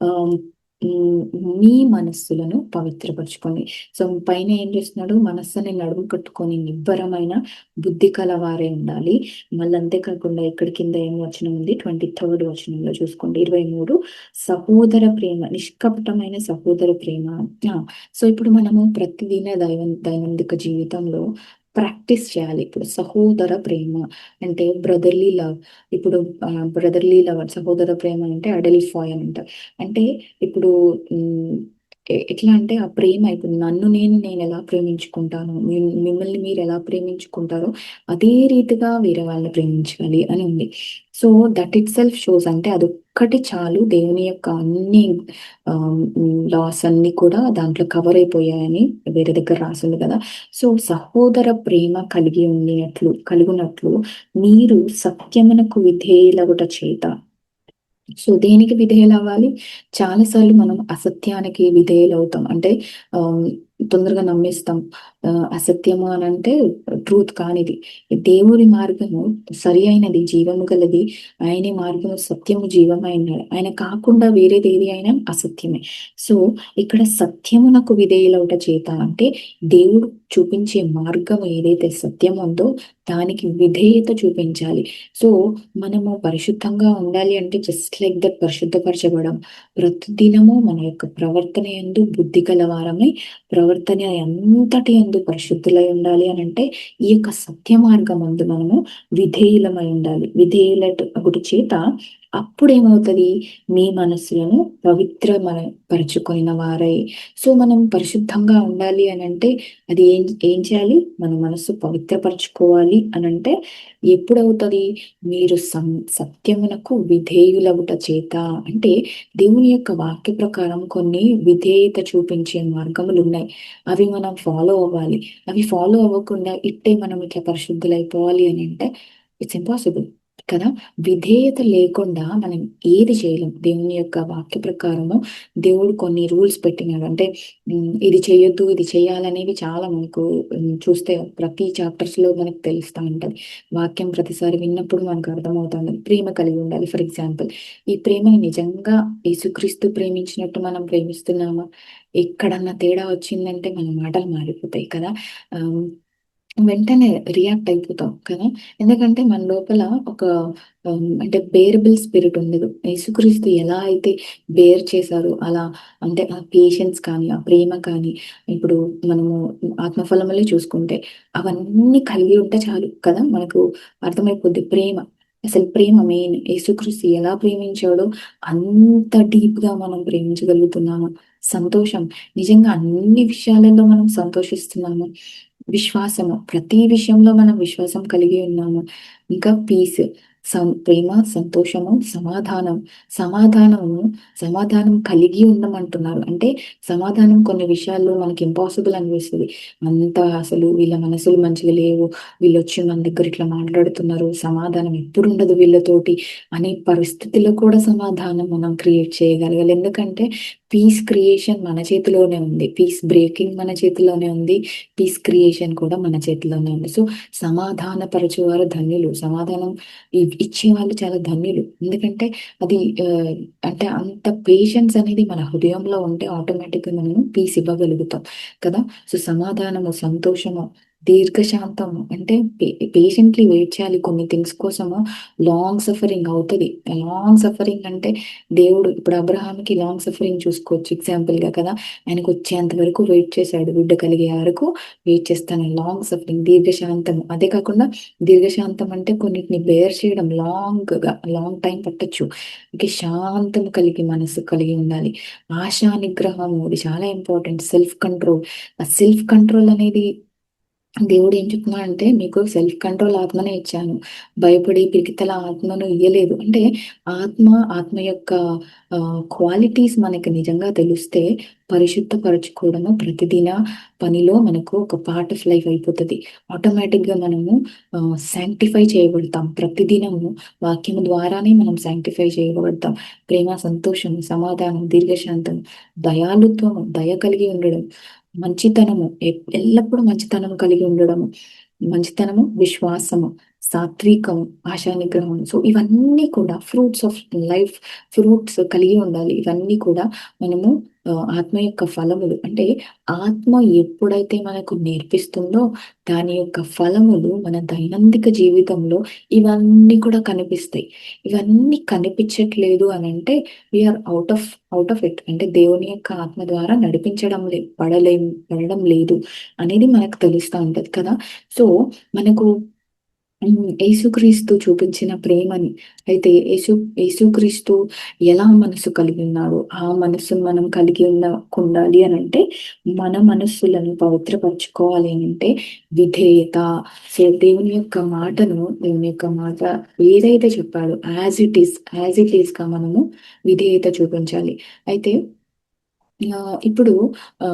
ఆహ్, హ్మ్, మీ మనస్సులను పవిత్రపరచుకోండి. సో, పైన ఏం చేస్తున్నాడు? మనస్సుని నడుము కట్టుకొని నిబ్బరమైన బుద్ధి కలవారై ఉండాలి. మళ్ళీ అంతే కాకుండా ఇక్కడ కింద ఏం వచనం ఉంది? 23rd వచనంలో చూసుకోండి. 23 సహోదర ప్రేమ, నిష్కపటమైన సహోదర ప్రేమ. ఆ! సో, ఇప్పుడు మనము ప్రతిదిన దైనందిక జీవితంలో ప్రాక్టీస్ చేయాలి. ఇప్పుడు సహోదర ప్రేమ అంటే బ్రదర్లీ లవ్. ఇప్పుడు బ్రదర్లీ లవ్, సహోదర ప్రేమ అంటే అడెల్ఫాయ్ అని అంటారు. అంటే ఇప్పుడు ఎట్లా అంటే ఆ ప్రేమ ఇప్పుడు నేను ఎలా ప్రేమించుకుంటానో, మిమ్మల్ని మీరు ఎలా ప్రేమించుకుంటారో అదే రీతిగా వేరే వాళ్ళని ప్రేమించాలి అని ఉంది. సో, దట్ ఇట్‌సెల్ఫ్ షోస్, అంటే అదొక్కటి చాలు దేవుని యొక్క అన్ని లాస్ అన్నీ కూడా దాంట్లో కవర్ అయిపోయాయని వేరే దగ్గర రాసుంది కదా! సో, సహోదర ప్రేమ కలిగునట్లు మీరు సత్యమునకు విధేయులగుట చేత. సో, దేనికి విధేయులవ్వాలి? చాలా సార్లు మనం అసత్యానికి విధేయులవుతాం. అంటే ఆహ్, తొందరగా నమ్మేస్తాం. అసత్యము అనంటే ట్రూత్ కానిది. దేవుని మార్గము సరి అయినది, జీవము గలది. ఆయనే మార్గము, సత్యము, జీవమైనాడు. ఆయన కాకుండా వేరేదేది అయినా అసత్యమే. సో, ఇక్కడ సత్యమునకు విధేయులవుట చేత అంటే దేవుడు చూపించే మార్గం ఏదైతే సత్యం ఉందో దానికి విధేయత చూపించాలి. సో, మనము పరిశుద్ధంగా ఉండాలి అంటే జస్ట్ లైక్ దట్ పరిశుద్ధపరచబడం. ప్రతిదినము మన యొక్క ప్రవర్తన యందు బుద్ధి కలవారమై, ప్రవర్తన అంతటి యందు పరిశుద్ధులై ఉండాలి అనంటే, ఈ యొక్క సత్య మార్గమందు మనము విధేయులమై ఉండాలి. అగుట చేత అప్పుడేమవుతది? మీ మనస్సులను పరచుకొనిన వారై. సో, మనం పరిశుద్ధంగా ఉండాలి అనంటే అది ఏం చేయాలి? మన మనస్సు పవిత్రపరచుకోవాలి అనంటే ఎప్పుడవుతది? మీరు సత్యమునకు విధేయులగుట చేత. అంటే దేవుని యొక్క వాక్య ప్రకారం కొన్ని విధేయత చూపించే మార్గములున్నాయి. అవి మనం ఫాలో అవ్వాలి. అవి ఫాలో అవ్వకుండా ఇట్టే మనం ఇట్లా పరిశుద్ధులైపోవాలి అనంటే ఇట్స్ ఇంపాసిబుల్ కదా! విధేయత లేకుండా మనం ఏది చేయలేం. దేవుని యొక్క వాక్య ప్రకారము దేవుడు కొన్ని రూల్స్ పెట్టినాడు. అంటే ఇది చేయొద్దు, ఇది చేయాలనేవి చాలా మనకు చూస్తే ప్రతి చాప్టర్స్‌లో మనకు తెలుస్తా ఉంటది. వాక్యం ప్రతిసారి విన్నప్పుడు మనకు అర్థమవుతుంది. ప్రేమ కలిగి ఉండాలి. ఫర్ ఎగ్జాంపుల్, ఈ ప్రేమని నిజంగా యేసుక్రీస్తు ప్రేమించినట్టు మనం ప్రేమిస్తున్నామా? ఎక్కడన్నా తేడా వచ్చిందంటే మన మాటలు మారిపోతాయి కదా! ఆహ్, వెంటనే రియాక్ట్ అయిపోతాం కదా! ఎందుకంటే మన లోపల ఒక అంటే బేరబుల్ స్పిరిట్ ఉండదు. యేసుక్రీస్తు ఎలా అయితే బేర్ చేశారో అలా, అంటే ఆ పేషెన్స్ కానీ, ఆ ప్రేమ కానీ, ఇప్పుడు మనము ఆత్మఫలములే చూసుకుంటే అవన్నీ కలిగి ఉంటే చాలు కదా! మనకు అర్థమైపోద్ది ప్రేమ. అసలు ప్రేమ మెయిన్. యేసుక్రీస్తు ఎలా ప్రేమించాడో అంత డీప్‌గా మనం ప్రేమించగలుగుతున్నామా? సంతోషం. నిజంగా అన్ని విషయాలలో మనం సంతోషిస్తున్నాము. విశ్వాసము. ప్రతి విషయంలో మనం విశ్వాసం కలిగి ఉన్నాము. ఇంకా పీస్. ప్రేమ, సంతోషము, సమాధానం. సమాధానము, సమాధానం కలిగి ఉండమంటున్నారు. అంటే సమాధానం కొన్ని విషయాల్లో మనకి ఇంపాసిబుల్ అనిపిస్తది. అసలు వీళ్ళ మనసులు మంచిగా లేవు. వీళ్ళొచ్చి మన దగ్గర ఇట్లా మాట్లాడుతున్నారు. సమాధానం ఎప్పుడుండదు వీళ్ళతోటి అనే పరిస్థితిలో కూడా సమాధానం మనం క్రియేట్ చేయగలగాలి. ఎందుకంటే పీస్ క్రియేషన్ మన చేతిలోనే ఉంది. పీస్ బ్రేకింగ్ మన చేతిలోనే ఉంది. పీస్ క్రియేషన్ కూడా మన చేతిలోనే ఉంది. సో సమాధానపరచువారు ధన్యులు. సమాధానం ఇచ్చేవాళ్ళు చాలా ధన్యులు. ఎందుకంటే అది అంటే అంత పేషెన్స్ అనేది మన హృదయంలో ఉంటే ఆటోమేటిక్గా మనము పీస్ ఇవ్వగలుగుతాం కదా. సో సమాధానము, సంతోషము, దీర్ఘశాంతము అంటే పేషెంట్లీ వెయిట్ చేయాలి కొన్ని థింగ్స్ కోసము. లాంగ్ సఫరింగ్ అవుతుంది. లాంగ్ సఫరింగ్ అంటే దేవుడు ఇప్పుడు అబ్రహాంకి లాంగ్ సఫరింగ్ చూసుకోవచ్చు ఎగ్జాంపుల్ గా కదా. ఆయనకు వచ్చేంత వరకు వెయిట్ చేశాడు, బిడ్డ కలిగే వరకు వెయిట్ చేస్తాను. లాంగ్ సఫరింగ్, దీర్ఘశాంతం. అదే కాకుండా దీర్ఘశాంతం అంటే కొన్నిటిని బేర్ చేయడం, లాంగ్ టైం పట్టొచ్చు. ఓకే, శాంతం కలిగి మనసు కలిగి ఉండాలి. ఆశా నిగ్రహం, ఇది చాలా ఇంపార్టెంట్. Self control. ఆ సెల్ఫ్ కంట్రోల్ అనేది దేవుడు ఏం చెప్తున్నాడంటే, మీకు సెల్ఫ్ కంట్రోల్ ఆత్మనే ఇచ్చాను, భయపడి పిరికితల ఆత్మను ఇయ్యలేదు. అంటే ఆత్మ యొక్క క్వాలిటీస్ మనకి నిజంగా తెలిస్తే పరిశుద్ధపరచుకోవడము ప్రతిదిన పనిలో మనకు ఒక పార్ట్ ఆఫ్ లైఫ్ అయిపోతుంది. ఆటోమేటిక్గా మనము శాంక్టిఫై చేయబడతాం. ప్రతిదినము వాక్యము ద్వారానే మనం శాంక్టిఫై చేయబడతాం. ప్రేమ, సంతోషం, సమాధానం, దీర్ఘశాంతం, దయాళుత్వము, దయ కలిగి ఉండడం, మంచితనము, ఎల్లప్పుడూ మంచితనం కలిగి ఉండడము, మంచితనము, విశ్వాసము, సాత్వికము, ఆశా నిగ్రహం. సో ఇవన్నీ కూడా ఫ్రూట్స్ ఆఫ్ లైఫ్, ఫ్రూట్స్ కలిగి ఉండాలి. ఇవన్నీ కూడా మనము ఆత్మ యొక్క ఫలములు. అంటే ఆత్మ ఎప్పుడైతే మనకు నేర్పిస్తుందో దాని యొక్క ఫలములు మన దైనందిక జీవితంలో ఇవన్నీ కూడా కనిపిస్తాయి. ఇవన్నీ కనిపించట్లేదు అని అంటే వీఆర్ అవుట్ ఆఫ్ ఇట్. అంటే దేవుని యొక్క ఆత్మ ద్వారా నడిపించడం పడడం లేదు అనేది మనకు తెలుస్తూ ఉంటది కదా. సో మనకు యేసుక్రీస్తు చూపించిన ప్రేమని, అయితే యేసుక్రీస్తు ఎలా మనసు కలిగి ఉన్నాడు, ఆ మనసును మనం కలిగి ఉండాలి అని అంటే మన మనస్సులను పవిత్రపరచుకోవాలి అని అంటే విధేయత. సో దేవుని యొక్క మాట ఏదైతే చెప్పాడో యాజ్ ఇట్ ఈస్ గా మనము విధేయత చూపించాలి. అయితే ఇప్పుడు ఆ,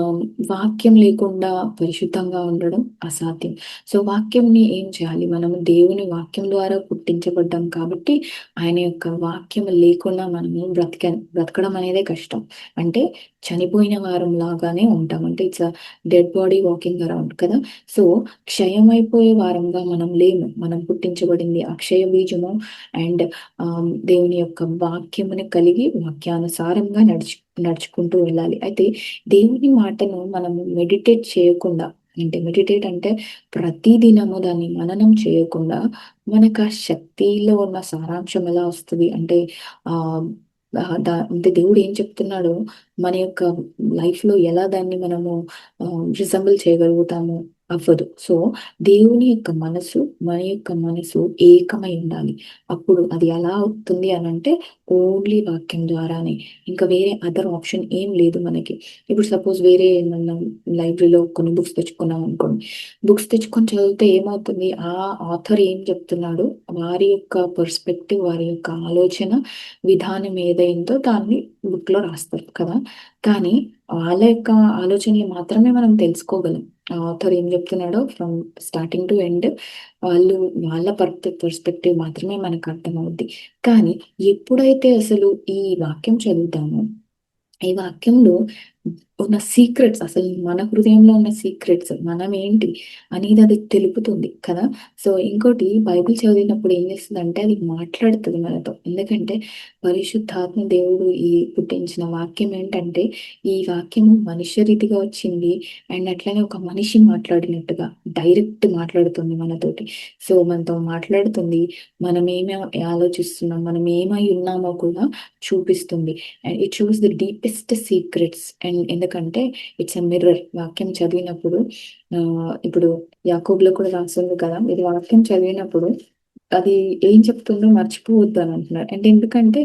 వాక్యం లేకుండా పరిశుద్ధంగా ఉండడం అసాధ్యం. సో వాక్యంని ఏం చేయాలి, మనము దేవుని వాక్యం ద్వారా పుట్టించబడ్డాం కాబట్టి ఆయన యొక్క వాక్యం లేకుండా మనము బ్రతకడం అనేదే కష్టం. అంటే చనిపోయిన వారం లాగానే ఉంటాం. అంటే it's dead body walking around కదా. సో క్షయమైపోయే వారంగా మనం లేము. మనం పుట్టించబడింది అక్షయ బీజము అండ్ దేవుని యొక్క వాక్యముని కలిగి వాక్యానుసారంగా నడుచుకుంటూ వెళ్ళాలి. అయితే దేవుని మాటను మనము మెడిటేట్ చేయకుండా, అంటే మెడిటేట్ అంటే ప్రతి దినము దాన్ని మననం చేయకుండా మనకు ఆ శక్తిలో ఉన్న సారాంశం ఎలా వస్తుంది అంటే ఆ అంటే దేవుడు ఏం చెప్తున్నాడో మన యొక్క లైఫ్ లో ఎలా దాన్ని మనము రిజంబుల్ చేయగలుగుతాము, అవ్వదు. సో దేవుని యొక్క మనసు, మన యొక్క మనసు ఏకమై ఉండాలి. అప్పుడు అది ఎలా అవుతుంది అని అంటే ఓన్లీ వాక్యం ద్వారానే. ఇంకా వేరే అదర్ ఆప్షన్ ఏం లేదు మనకి. ఇప్పుడు సపోజ్ వేరే మనం లైబ్రరీలో కొన్ని బుక్స్ తెచ్చుకున్నాం అనుకోండి. బుక్స్ తెచ్చుకొని చదివితే ఏమవుతుంది, ఆ ఆథర్ ఏం చెప్తున్నాడు, వారి యొక్క పర్స్పెక్టివ్, వారి యొక్క ఆలోచన విధానం ఏదైందో దాన్ని బుక్ లో రాస్తారు కదా. కానీ వాళ్ళ యొక్క ఆలోచనలు మాత్రమే మనం తెలుసుకోగలం. ఆథర్ ఏం చెప్తున్నాడో ఫ్రమ్ స్టార్టింగ్ టు ఎండ్ వాళ్ళ పర్స్పెక్టివ్ మాత్రమే మనకు అర్థమవుద్ది. కానీ ఎప్పుడైతే అసలు ఈ వాక్యం చదువుతామో, ఈ వాక్యంలో ఉన్న సీక్రెట్స్, అసలు మన హృదయంలో ఉన్న సీక్రెట్స్ మనం ఏంటి అనేది అది తెలుపుతుంది కదా. సో ఇంకోటి, బైబిల్ చదివినప్పుడు ఏం చేస్తుంది అది మాట్లాడుతుంది మనతో. ఎందుకంటే పరిశుద్ధాత్మ దేవుడు పుట్టించిన వాక్యం ఏంటంటే ఈ వాక్యం మనుష్య రీతిగా వచ్చింది అండ్ అట్లనే ఒక మనిషి మాట్లాడినట్టుగా డైరెక్ట్ మాట్లాడుతుంది మనతోటి. సో మనతో మాట్లాడుతుంది, మనం ఏమి ఆలోచిస్తున్నాం, మనం ఏమై ఉన్నామో కూడా చూపిస్తుంది. And it shows the deepest secrets. And ఎందుకంటే ఇట్స్ ఎ మిర్రర్. వాక్యం చదివినప్పుడు ఇప్పుడు యాకోబులో కూడా రాస్తుంది కదా, ఇది వాక్యం చదివినప్పుడు అది ఏం చెప్తుందో మర్చిపోవద్దు అని అంటున్నారు. అంటే ఎందుకంటే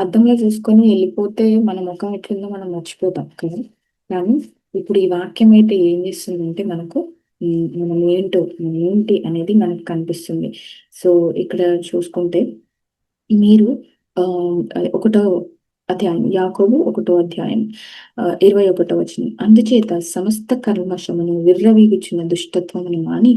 అద్దంలో చూసుకొని వెళ్ళిపోతే మన ముఖం ఎట్లుందో మనం మర్చిపోతాం కదా. కానీ ఇప్పుడు ఈ వాక్యం అయితే ఏం చేస్తుందంటే మనకు మనం ఏంటి అనేది మనకు కనిపిస్తుంది. సో ఇక్కడ చూసుకుంటే మీరు ఆ ఒకటో అధ్యాయం, యాకోబు 1వ అధ్యాయం 21వ వచనం. అందుచేత సమస్త కల్మషమును విర్రవీగుచున్న దుష్టత్వమును మాని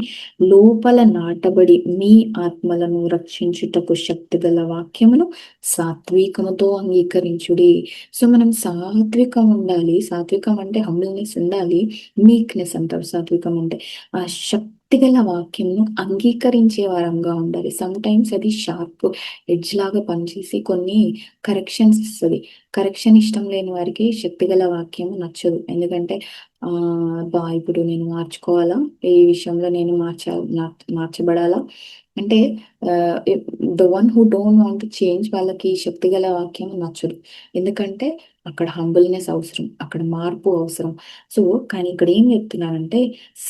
లోపల నాటబడి మీ ఆత్మలను రక్షించుటకు శక్తిగల వాక్యమును సాత్వికముతో అంగీకరించుడి. సో మనం సాత్వికం ఉండాలి. సాత్వికం అంటే హంబుల్నెస్ ఉండాలి. మీక్నెస్ అంటారు సాత్వికం అంటే. ఆ శక్తి గల వాక్యంను అంగీకరించే వారంగా ఉండాలి. సమ్ టైమ్స్ అది షార్ప్ ఎడ్జ్ లాగా పనిచేసి కొన్ని కరెక్షన్స్ ఇస్తుంది. కరెక్షన్ ఇష్టం లేని వారికి శక్తిగల వాక్యం నచ్చదు. ఎందుకంటే ఇప్పుడు నేను మార్చుకోవాలా, ఈ విషయంలో నేను మార్చబడాలా అంటే the one who don't want to change వాళ్ళకి శక్తిగల వాక్యం నచ్చదు. ఎందుకంటే అక్కడ హంబుల్నెస్ అవసరం, అక్కడ మార్పు అవసరం. సో కానీ ఇక్కడ ఏం చెప్తున్నానంటే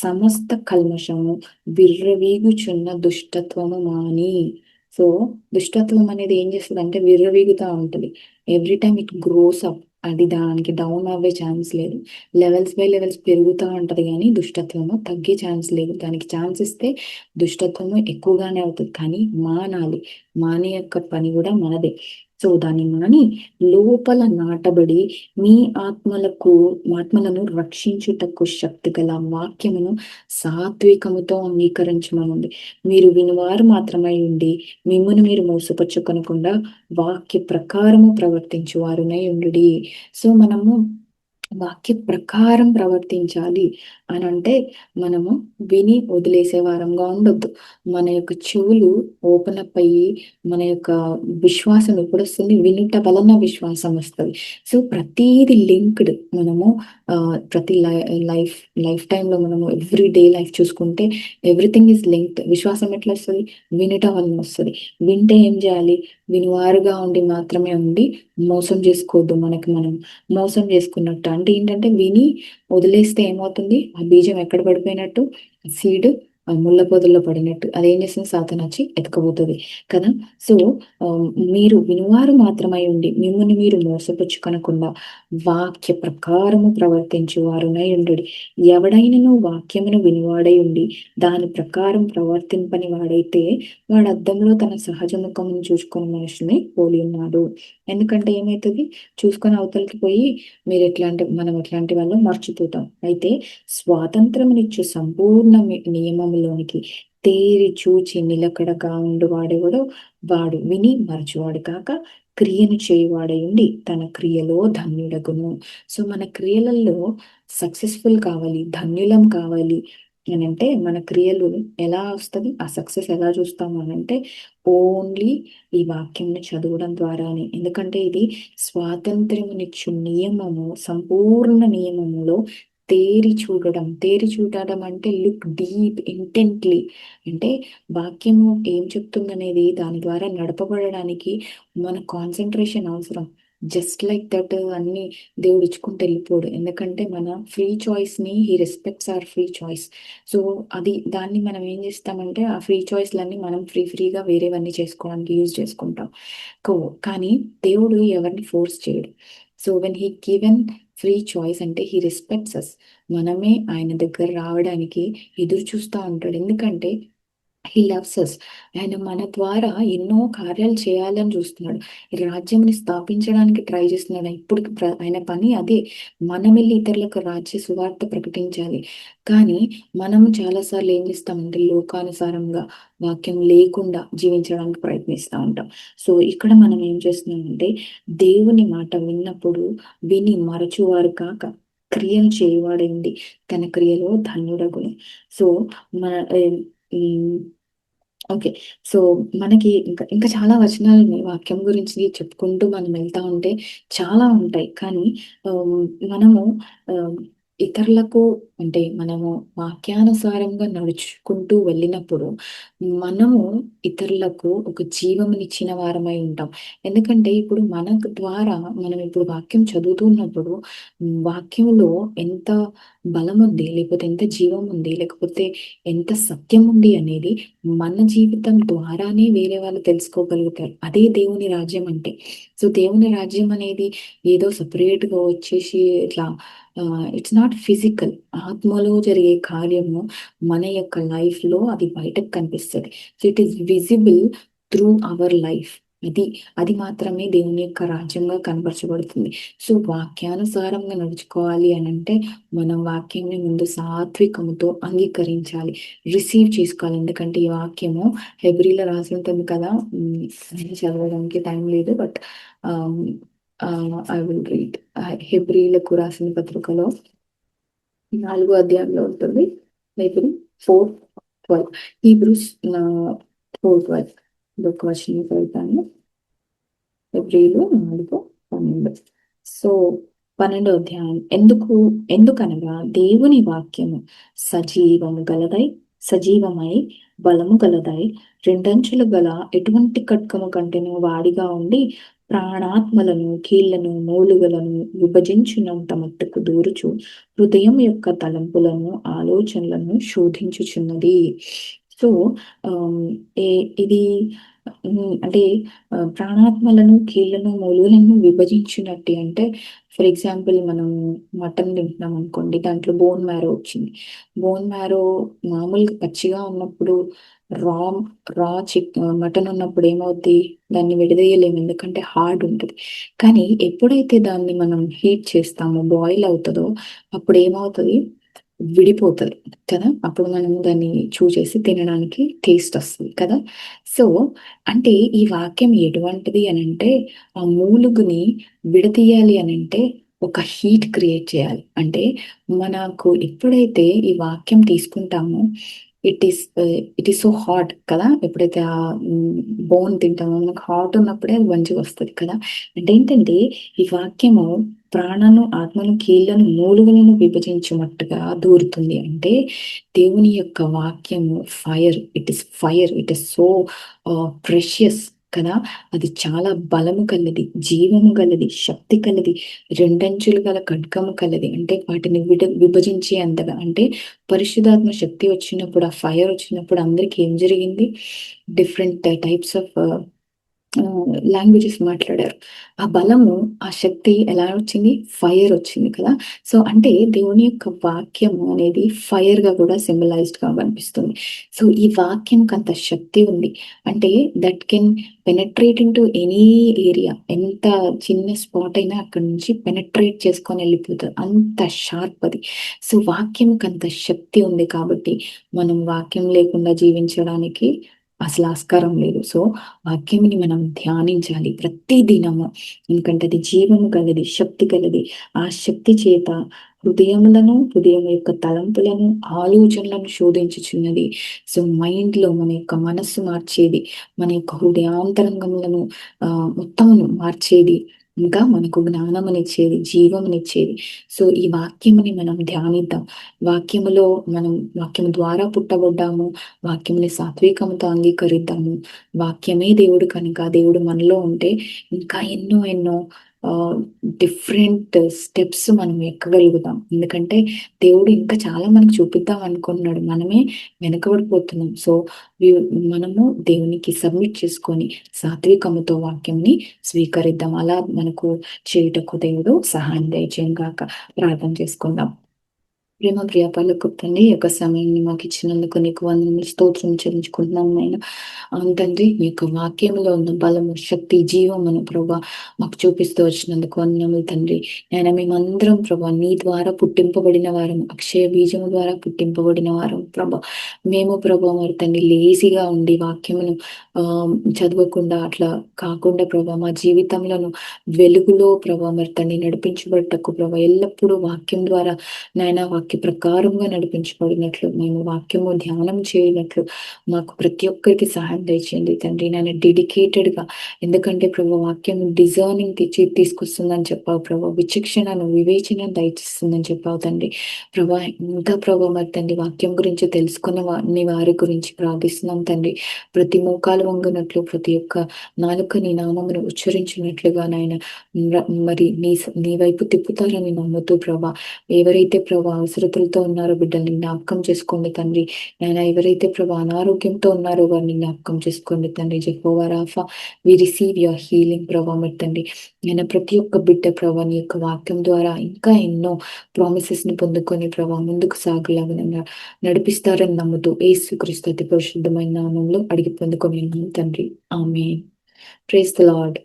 సమస్త కల్మషము విర్రవీగుచున్న దుష్టత్వము మాని. సో దుష్టత్వం అనేది ఏం చేస్తుంది అంటే విర్రవీగుతా ఉంటుంది. Every time it grows up. అది దానికి డౌన్ అవ్వే ఛాన్స్ లేదు. లెవెల్స్ బై లెవెల్స్ పెరుగుతూ ఉంటది కానీ దుష్టత్వము తగ్గే ఛాన్స్ లేదు. దానికి ఛాన్స్ ఇస్తే దుష్టత్వము ఎక్కువగానే అవుతుంది. కానీ మానాలి. మానే యొక్క పని కూడా మనదే. సో దాన్ని మాని లోపల నాటబడి మీ ఆత్మలను రక్షించుటకు శక్తి గల వాక్యమును సాత్వికముతో అంగీకరించమనుంది. మీరు వినివారు మాత్రమై ఉండి మిమ్మును మీరు మోసపుచ్చుకొనకుండా వాక్య ప్రకారము ప్రవర్తించు వారునై ఉండుడి. సో మనము వాక్య ప్రకారం ప్రవర్తించాలి అని అంటే మనము విని వదిలేసే వారంగా ఉండొద్దు. మన యొక్క చెవులు ఓపెన్ అప్ అయ్యి మన యొక్క విశ్వాసం ఎప్పుడు వస్తుంది? వినుట వలన విశ్వాసం వస్తుంది. సో ప్రతిది లింక్డ్. మనము ప్రతి లైఫ్ లైఫ్ టైంలో మనము ఎవ్రీ డే లైఫ్ చూసుకుంటే ఎవ్రీథింగ్ ఈజ్ లింక్డ్. విశ్వాసం ఎట్లా వస్తుంది? వినుట వలన వస్తుంది. వింటే ఏం చేయాలి? వినివారుగా ఉండి మాత్రమే ఉండి మోసం చేసుకోవద్దు. మనకి మనం మోసం చేసుకున్నట్టు అంటే ఏంటంటే విని వదిలేస్తే ఏమవుతుంది? ఆ బీజం ఎక్కడ పడిపోయినట్టు, సీడ్ ముళ్ళ పొదల్లో పడినట్టు అదేం చేస్తుంది? సాతాను వచ్చి ఎత్తుకపోతుంది కదా. సో మీరు వినివారు మాత్రమై ఉండి మిమ్మల్ని మీరు మోసపుచ్చుకొనకుండా వాక్య ప్రకారము ప్రవర్తించు వారునై ఉండు. ఎవడైనను వాక్యమును వినివాడై ఉండి దాని ప్రకారం ప్రవర్తింపని వాడైతే వాడు అద్దంలో తన సహజ ముఖమును చూసుకుని మనుషుల్ని పోలి ఉన్నాడు. ఎందుకంటే ఏమవుతుంది? చూసుకొని అవతలకి పోయి మనం ఎట్లాంటి వాళ్ళు మర్చిపోతాం. అయితే స్వాతంత్రమునిచ్చు సంపూర్ణ నియమములోనికి తేరి చూచి నిలకడగా ఉండు వాడెవడో వాడు విని మరచువాడు కాక క్రియను చేయువాడై ఉండి తన క్రియలో ధన్యుడగును. సో మన క్రియలలో సక్సెస్ఫుల్ కావాలి, ధన్యులం కావాలి అని అంటే మన క్రియలు ఎలా వస్తుంది? ఆ సక్సెస్ ఎలా చూస్తాము అని అంటే ఓన్లీ ఈ వాక్యంను చదవడం ద్వారానే. ఎందుకంటే ఇది స్వాతంత్ర్యమునిచ్చు నియమము, సంపూర్ణ నియమములో తేరి చూడడం అంటే లుక్ డీప్ ఇంటెంట్లీ. అంటే వాక్యము ఏం చెప్తుందనేది దాని ద్వారా నడపబడడానికి మన కాన్సన్ట్రేషన్ అవసరం. జస్ట్ లైక్ దట్ అన్ని దేవుడు ఇచ్చుకుంటూ వెళ్ళిపోడు. ఎందుకంటే మన ఫ్రీ చాయిస్ ని he respects our free choice. So దాన్ని మనం ఏం చేస్తామంటే ఆ ఫ్రీ చాయిస్లన్నీ మనం ఫ్రీగా వేరేవన్నీ చేసుకోవడానికి యూజ్ చేసుకుంటాం. కానీ దేవుడు ఎవరిని ఫోర్స్ చేయడు. So when he given free choice అంటే హీ రెస్పెక్ట్స్ అస్. మనమే ఆయన దగ్గర రావడానికి ఎదురు చూస్తూ ఉంటాడు. ఎందుకంటే హీ లవ్స్ అస్. ఆయన మన ద్వారా ఎన్నో కార్యాలు చేయాలని చూస్తున్నాడు. రాజ్యంని స్థాపించడానికి ట్రై చేస్తున్నాడు. ఇప్పుడు ఆయన పని అదే. మనం వెళ్ళి ఇతరులకు రాజ్య సువార్త ప్రకటించాలి. కానీ మనం చాలాసార్లు ఏం చేస్తామంటే లోకానుసారంగా వాక్యం లేకుండా జీవించడానికి ప్రయత్నిస్తూ ఉంటాం. సో ఇక్కడ మనం ఏం చేస్తున్నామంటే దేవుని మాట విన్నప్పుడు విని మరచువారు కాక క్రియను చేయువాడండి తన క్రియలో ధన్యుడగును. సో మన ఓకే. సో మనకి ఇంకా ఇంకా చాలా వచనాలు ఉన్నాయి. వాక్యం గురించి చెప్పుకుంటూ మనం వెళ్తా ఉంటే చాలా ఉంటాయి. కానీ మనము ఇతరులకు అంటే మనము వాక్యానుసారంగా నడుచుకుంటూ వెళ్ళినప్పుడు మనము ఇతరులకు ఒక జీవమునిచ్చిన వారమై ఉంటాం. ఎందుకంటే ఇప్పుడు మన ద్వారా మనం ఇప్పుడు వాక్యం చదువుతున్నప్పుడు వాక్యంలో ఎంత బలం ఉంది, లేకపోతే ఎంత జీవం ఉంది, లేకపోతే ఎంత సత్యం ఉంది అనేది మన జీవితం ద్వారానే వేరే వాళ్ళు తెలుసుకోగలుగుతారు. అదే దేవుని రాజ్యం అంటే. సో దేవుని రాజ్యం అనేది ఏదో separate గా వచ్చేసి ఇట్లా ఇట్స్ నాట్ ఫిజికల్. ఆత్మలో జరిగే కార్యము మన యొక్క లైఫ్ లో అది బయటకు కనిపిస్తుంది. So it is visible through our life. అది అది మాత్రమే దేవుని యొక్క రాజ్యంగా కనపరచబడుతుంది. సో వాక్యానుసారంగా నడుచుకోవాలి అని అంటే మనం వాక్యాన్ని ముందు సాత్వికముతో అంగీకరించాలి, రిసీవ్ చేసుకోవాలి. ఎందుకంటే ఈ వాక్యము హెబ్రీలో రాసి ఉంటుంది కదా. అది చదవడానికి టైం లేదు, బట్ ఐ విల్ రీడ్. హెబ్రీలకు రాసిన పత్రికలో 4వ అధ్యాయంలో ఉంటుంది. హెబ్రీ 4:12. హీబ్రూస్ 4:12 ఇదొక వచనం చదువుతాను. హెబ్రీలు 4:12. సో 12వ అధ్యాయం. ఎందుకనగా దేవుని వాక్యము సజీవమై బలము గలదై రెండంచులు గల ఎటువంటి ఖడ్గము కంటెను వాడిగా ఉండి ప్రాణాత్మలను కీళ్లను మూలుగలను విభజించునంత మట్టుకు దూరుచు హృదయం యొక్క తలంపులను ఆలోచనలను శోధించుచున్నది. సో ఇది అంటే ప్రాణాత్మలను కీళ్లను మూలుగులను విభజించినట్టు అంటే, ఫర్ ఎగ్జాంపుల్ మనం మటన్ తింటున్నాం అనుకోండి, దాంట్లో బోన్ మ్యారో వచ్చింది. బోన్ మ్యారో మామూలుగా పచ్చిగా ఉన్నప్పుడు రా మటన్ ఉన్నప్పుడు ఏమవుద్ది, దాన్ని విడదీయలేము ఎందుకంటే హార్డ్ ఉంటుంది. కానీ ఎప్పుడైతే దాన్ని మనం హీట్ చేస్తామో, బాయిల్ అవుతుందో, అప్పుడు ఏమవుతుంది, విడిపోతుంది కదా. అప్పుడు మనం దాన్ని చూసేసి తినడానికి టేస్ట్ వస్తుంది కదా. సో అంటే ఈ వాక్యం ఎటువంటిది అని అంటే, ఆ మూలుగుని విడతీయాలి అని అంటే ఒక హీట్ క్రియేట్ చేయాలి. అంటే మనకు ఎప్పుడైతే ఈ వాక్యం తీసుకుంటామో ఇట్ ఈస్ సో హాట్ కదా. ఎప్పుడైతే ఆ బోన్ తింటామో మనకు హాట్ ఉన్నప్పుడే అది మంచిగా వస్తుంది కదా. అంటే ఏంటంటే ఈ వాక్యము ప్రాణను ఆత్మను కీళ్లను మూలుగులను విభజించుమట్టుగా దూరుతుంది. అంటే దేవుని యొక్క వాక్యము fire, it is so precious కదా. అది చాలా బలము కలది, జీవము గలది, శక్తి కలది, రెండంచులు గల ఖడ్గము కలది. అంటే వాటిని విభజించే అంతగా. అంటే పరిశుద్ధాత్మ శక్తి వచ్చినప్పుడు, ఆ ఫైర్ వచ్చినప్పుడు అందరికి ఏం జరిగింది, డిఫరెంట్ టైప్స్ ఆఫ్ లాంగ్వేజెస్ మాట్లాడారు. ఆ బలము, ఆ శక్తి ఎలా వచ్చింది, ఫైర్ వచ్చింది కదా. సో అంటే దేవుని యొక్క వాక్యము అనేది ఫైర్ గా కూడా సింబలైజ్డ్ గా కనిపిస్తుంది. సో ఈ వాక్యంకి అంత శక్తి ఉంది. అంటే that can penetrate in to any area. ఎంత చిన్న స్పాట్ అయినా అక్కడ నుంచి పెనట్రేట్ చేసుకొని వెళ్ళిపోతుంది, అంత షార్ప్ అది. సో వాక్యంకి అంత శక్తి ఉంది కాబట్టి మనం వాక్యం లేకుండా జీవించడానికి అసలు ఆస్కారం లేదు. సో వాక్యంని మనం ధ్యానించాలి ప్రతి దినము, ఎందుకంటే అది జీవము కలది, శక్తి కలది. ఆ శక్తి చేత హృదయం యొక్క తలంపులను ఆలోచనలను శోధించుచున్నది. సో మైండ్ లో మన యొక్క మనస్సు మార్చేది, మన యొక్క హృదయాంతరంగములను మొత్తమును మార్చేది, ఇంకా మనకు జ్ఞానమునిచ్చేది, జీవమునిచ్చేది. సో ఈ వాక్యముని మనం ధ్యానిద్దాం. వాక్యము ద్వారా పుట్టబడ్డాము, వాక్యముని సాత్వికముతో అంగీకరిద్దాము. వాక్యమే దేవుడు కనుక దేవుడు మనలో ఉంటే ఇంకా ఎన్నో ఎన్నో డిఫరెంట్ స్టెప్స్ మనం ఎక్కగలుగుతాం. ఎందుకంటే దేవుడు ఇంకా చాలా మనకు చూపిద్దాం అనుకుంటున్నాడు, మనమే వెనకబడిపోతున్నాం. సో మనము దేవునికి సబ్మిట్ చేసుకొని సాత్వికముతో వాక్యంని స్వీకరిద్దాం. అలా మనకు చేయుటకు దేవుడు సహాయం దయచేయం గాక. ప్రార్థన చేసుకుందాం. ప్రియ పలుకు తండ్రి, ఈ యొక్క సమయాన్ని మాకు ఇచ్చినందుకు నీకు వందనములు, స్తోత్రం చెల్లించుకుంటున్నాం నాయన. అవును తండ్రి, మీ యొక్క వాక్యంలో ఉన్న బలము, శక్తి, జీవమును ప్రభా మాకు చూపిస్తూ వచ్చినందుకు వందనములు తండ్రి. నేను మేమందరం ప్రభా నీ ద్వారా పుట్టింపబడిన వారం, అక్షయ బీజము ద్వారా పుట్టింపబడిన వారం ప్రభా. మేము ప్రభా మరి తండ్రి లేజీగా ఉండి వాక్యమును చదవకుండా అట్లా కాకుండా ప్రభా మా జీవితంలో వెలుగులో ప్రభా మరి తండ్రి నడిపించబడటకు ప్రభా ఎల్లప్పుడూ వాక్యం ద్వారా నాయన వాక్య ప్రకారంగా నడిపించబడినట్లు, మేము వాక్యము ధ్యానం చేయనట్లు మాకు ప్రతి ఒక్కరికి సహాయం దయచేయండి తండ్రి. నేను డెడికేటెడ్ గా, ఎందుకంటే ప్రభు వాక్యం డిజర్నింగ్ తీసుకొస్తుందని చెప్పావు ప్రభు, విచక్షణను వివేచన దయచేస్తుందని చెప్పావు తండ్రి. ప్రభా ఇంకా ప్రభు మరి తండ్రి వాక్యం గురించి తెలుసుకున్న వారి గురించి ప్రార్థిస్తున్నాం తండ్రి. ప్రతి మోకాలు వంగినట్లు, ప్రతి ఒక్క నాలుక నీ నామమును ఉచ్చరించినట్లుగా నాయన మరి నీ వైపు తిప్పుతారని నమ్ముతూ ప్రభా, ఎవరైతే ప్రభా అవసరతలతో ఉన్నారో బిడ్డల్ని జ్ఞాపకం చేసుకోండి తండ్రి. నాయన ఎవరైతే ప్రభా అనారోగ్యంతో ఉన్నారో వారిని జ్ఞాపకం చేసుకోండి తండ్రి. Jehovah Rapha, we receive your healing ప్రభా మరి తండ్రి. నేను ప్రతి ఒక్క బిడ్డ ప్రభా నీ యొక్క వాక్యం ద్వారా ఇంకా ఎన్నో ప్రామిసెస్ ని పొందుకొని ప్రభా ముందుకు సాగలాగా నడిపిస్తారని నమ్ముతూ యేసుక్రీస్తు అతి పరిశుద్ధమైన నామంలో అడిగి పొందుకొని తండ్రి. ఆమేన్. Praise the lord.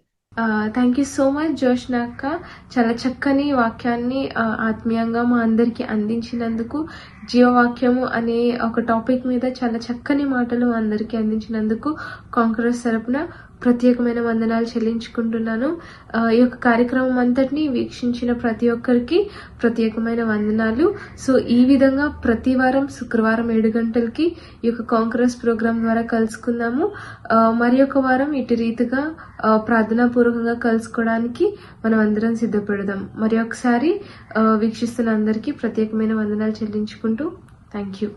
Thank you so much Joshna అక్క. చాలా చక్కని వాక్యాన్ని ఆత్మీయంగా మా అందరికీ అందించినందుకు, జీవవాక్యము అనే ఒక టాపిక్ మీద చాలా చక్కని మాటలు అందరికీ అందించినందుకు కాంకరర్స్ తరపున ప్రత్యేకమైన వందనాలు చెల్లించుకుంటున్నాను. ఈ యొక్క కార్యక్రమం అంతటిని వీక్షించిన ప్రతి ఒక్కరికి ప్రత్యేకమైన వందనాలు. సో ఈ విధంగా ప్రతి వారం శుక్రవారం 7 గంటలకి ఈ యొక్క కాంకరర్స్ ప్రోగ్రాం ద్వారా కలుసుకుందాము. మరి ఒక వారం ఇటు రీతిగా ప్రార్థనాపూర్వకంగా కలుసుకోవడానికి మనం అందరం సిద్ధపడదాం. మరి ఒకసారి వీక్షిస్తున్న అందరికీ ప్రత్యేకమైన వందనాలు చెల్లించుకుంటూ థ్యాంక్ యూ.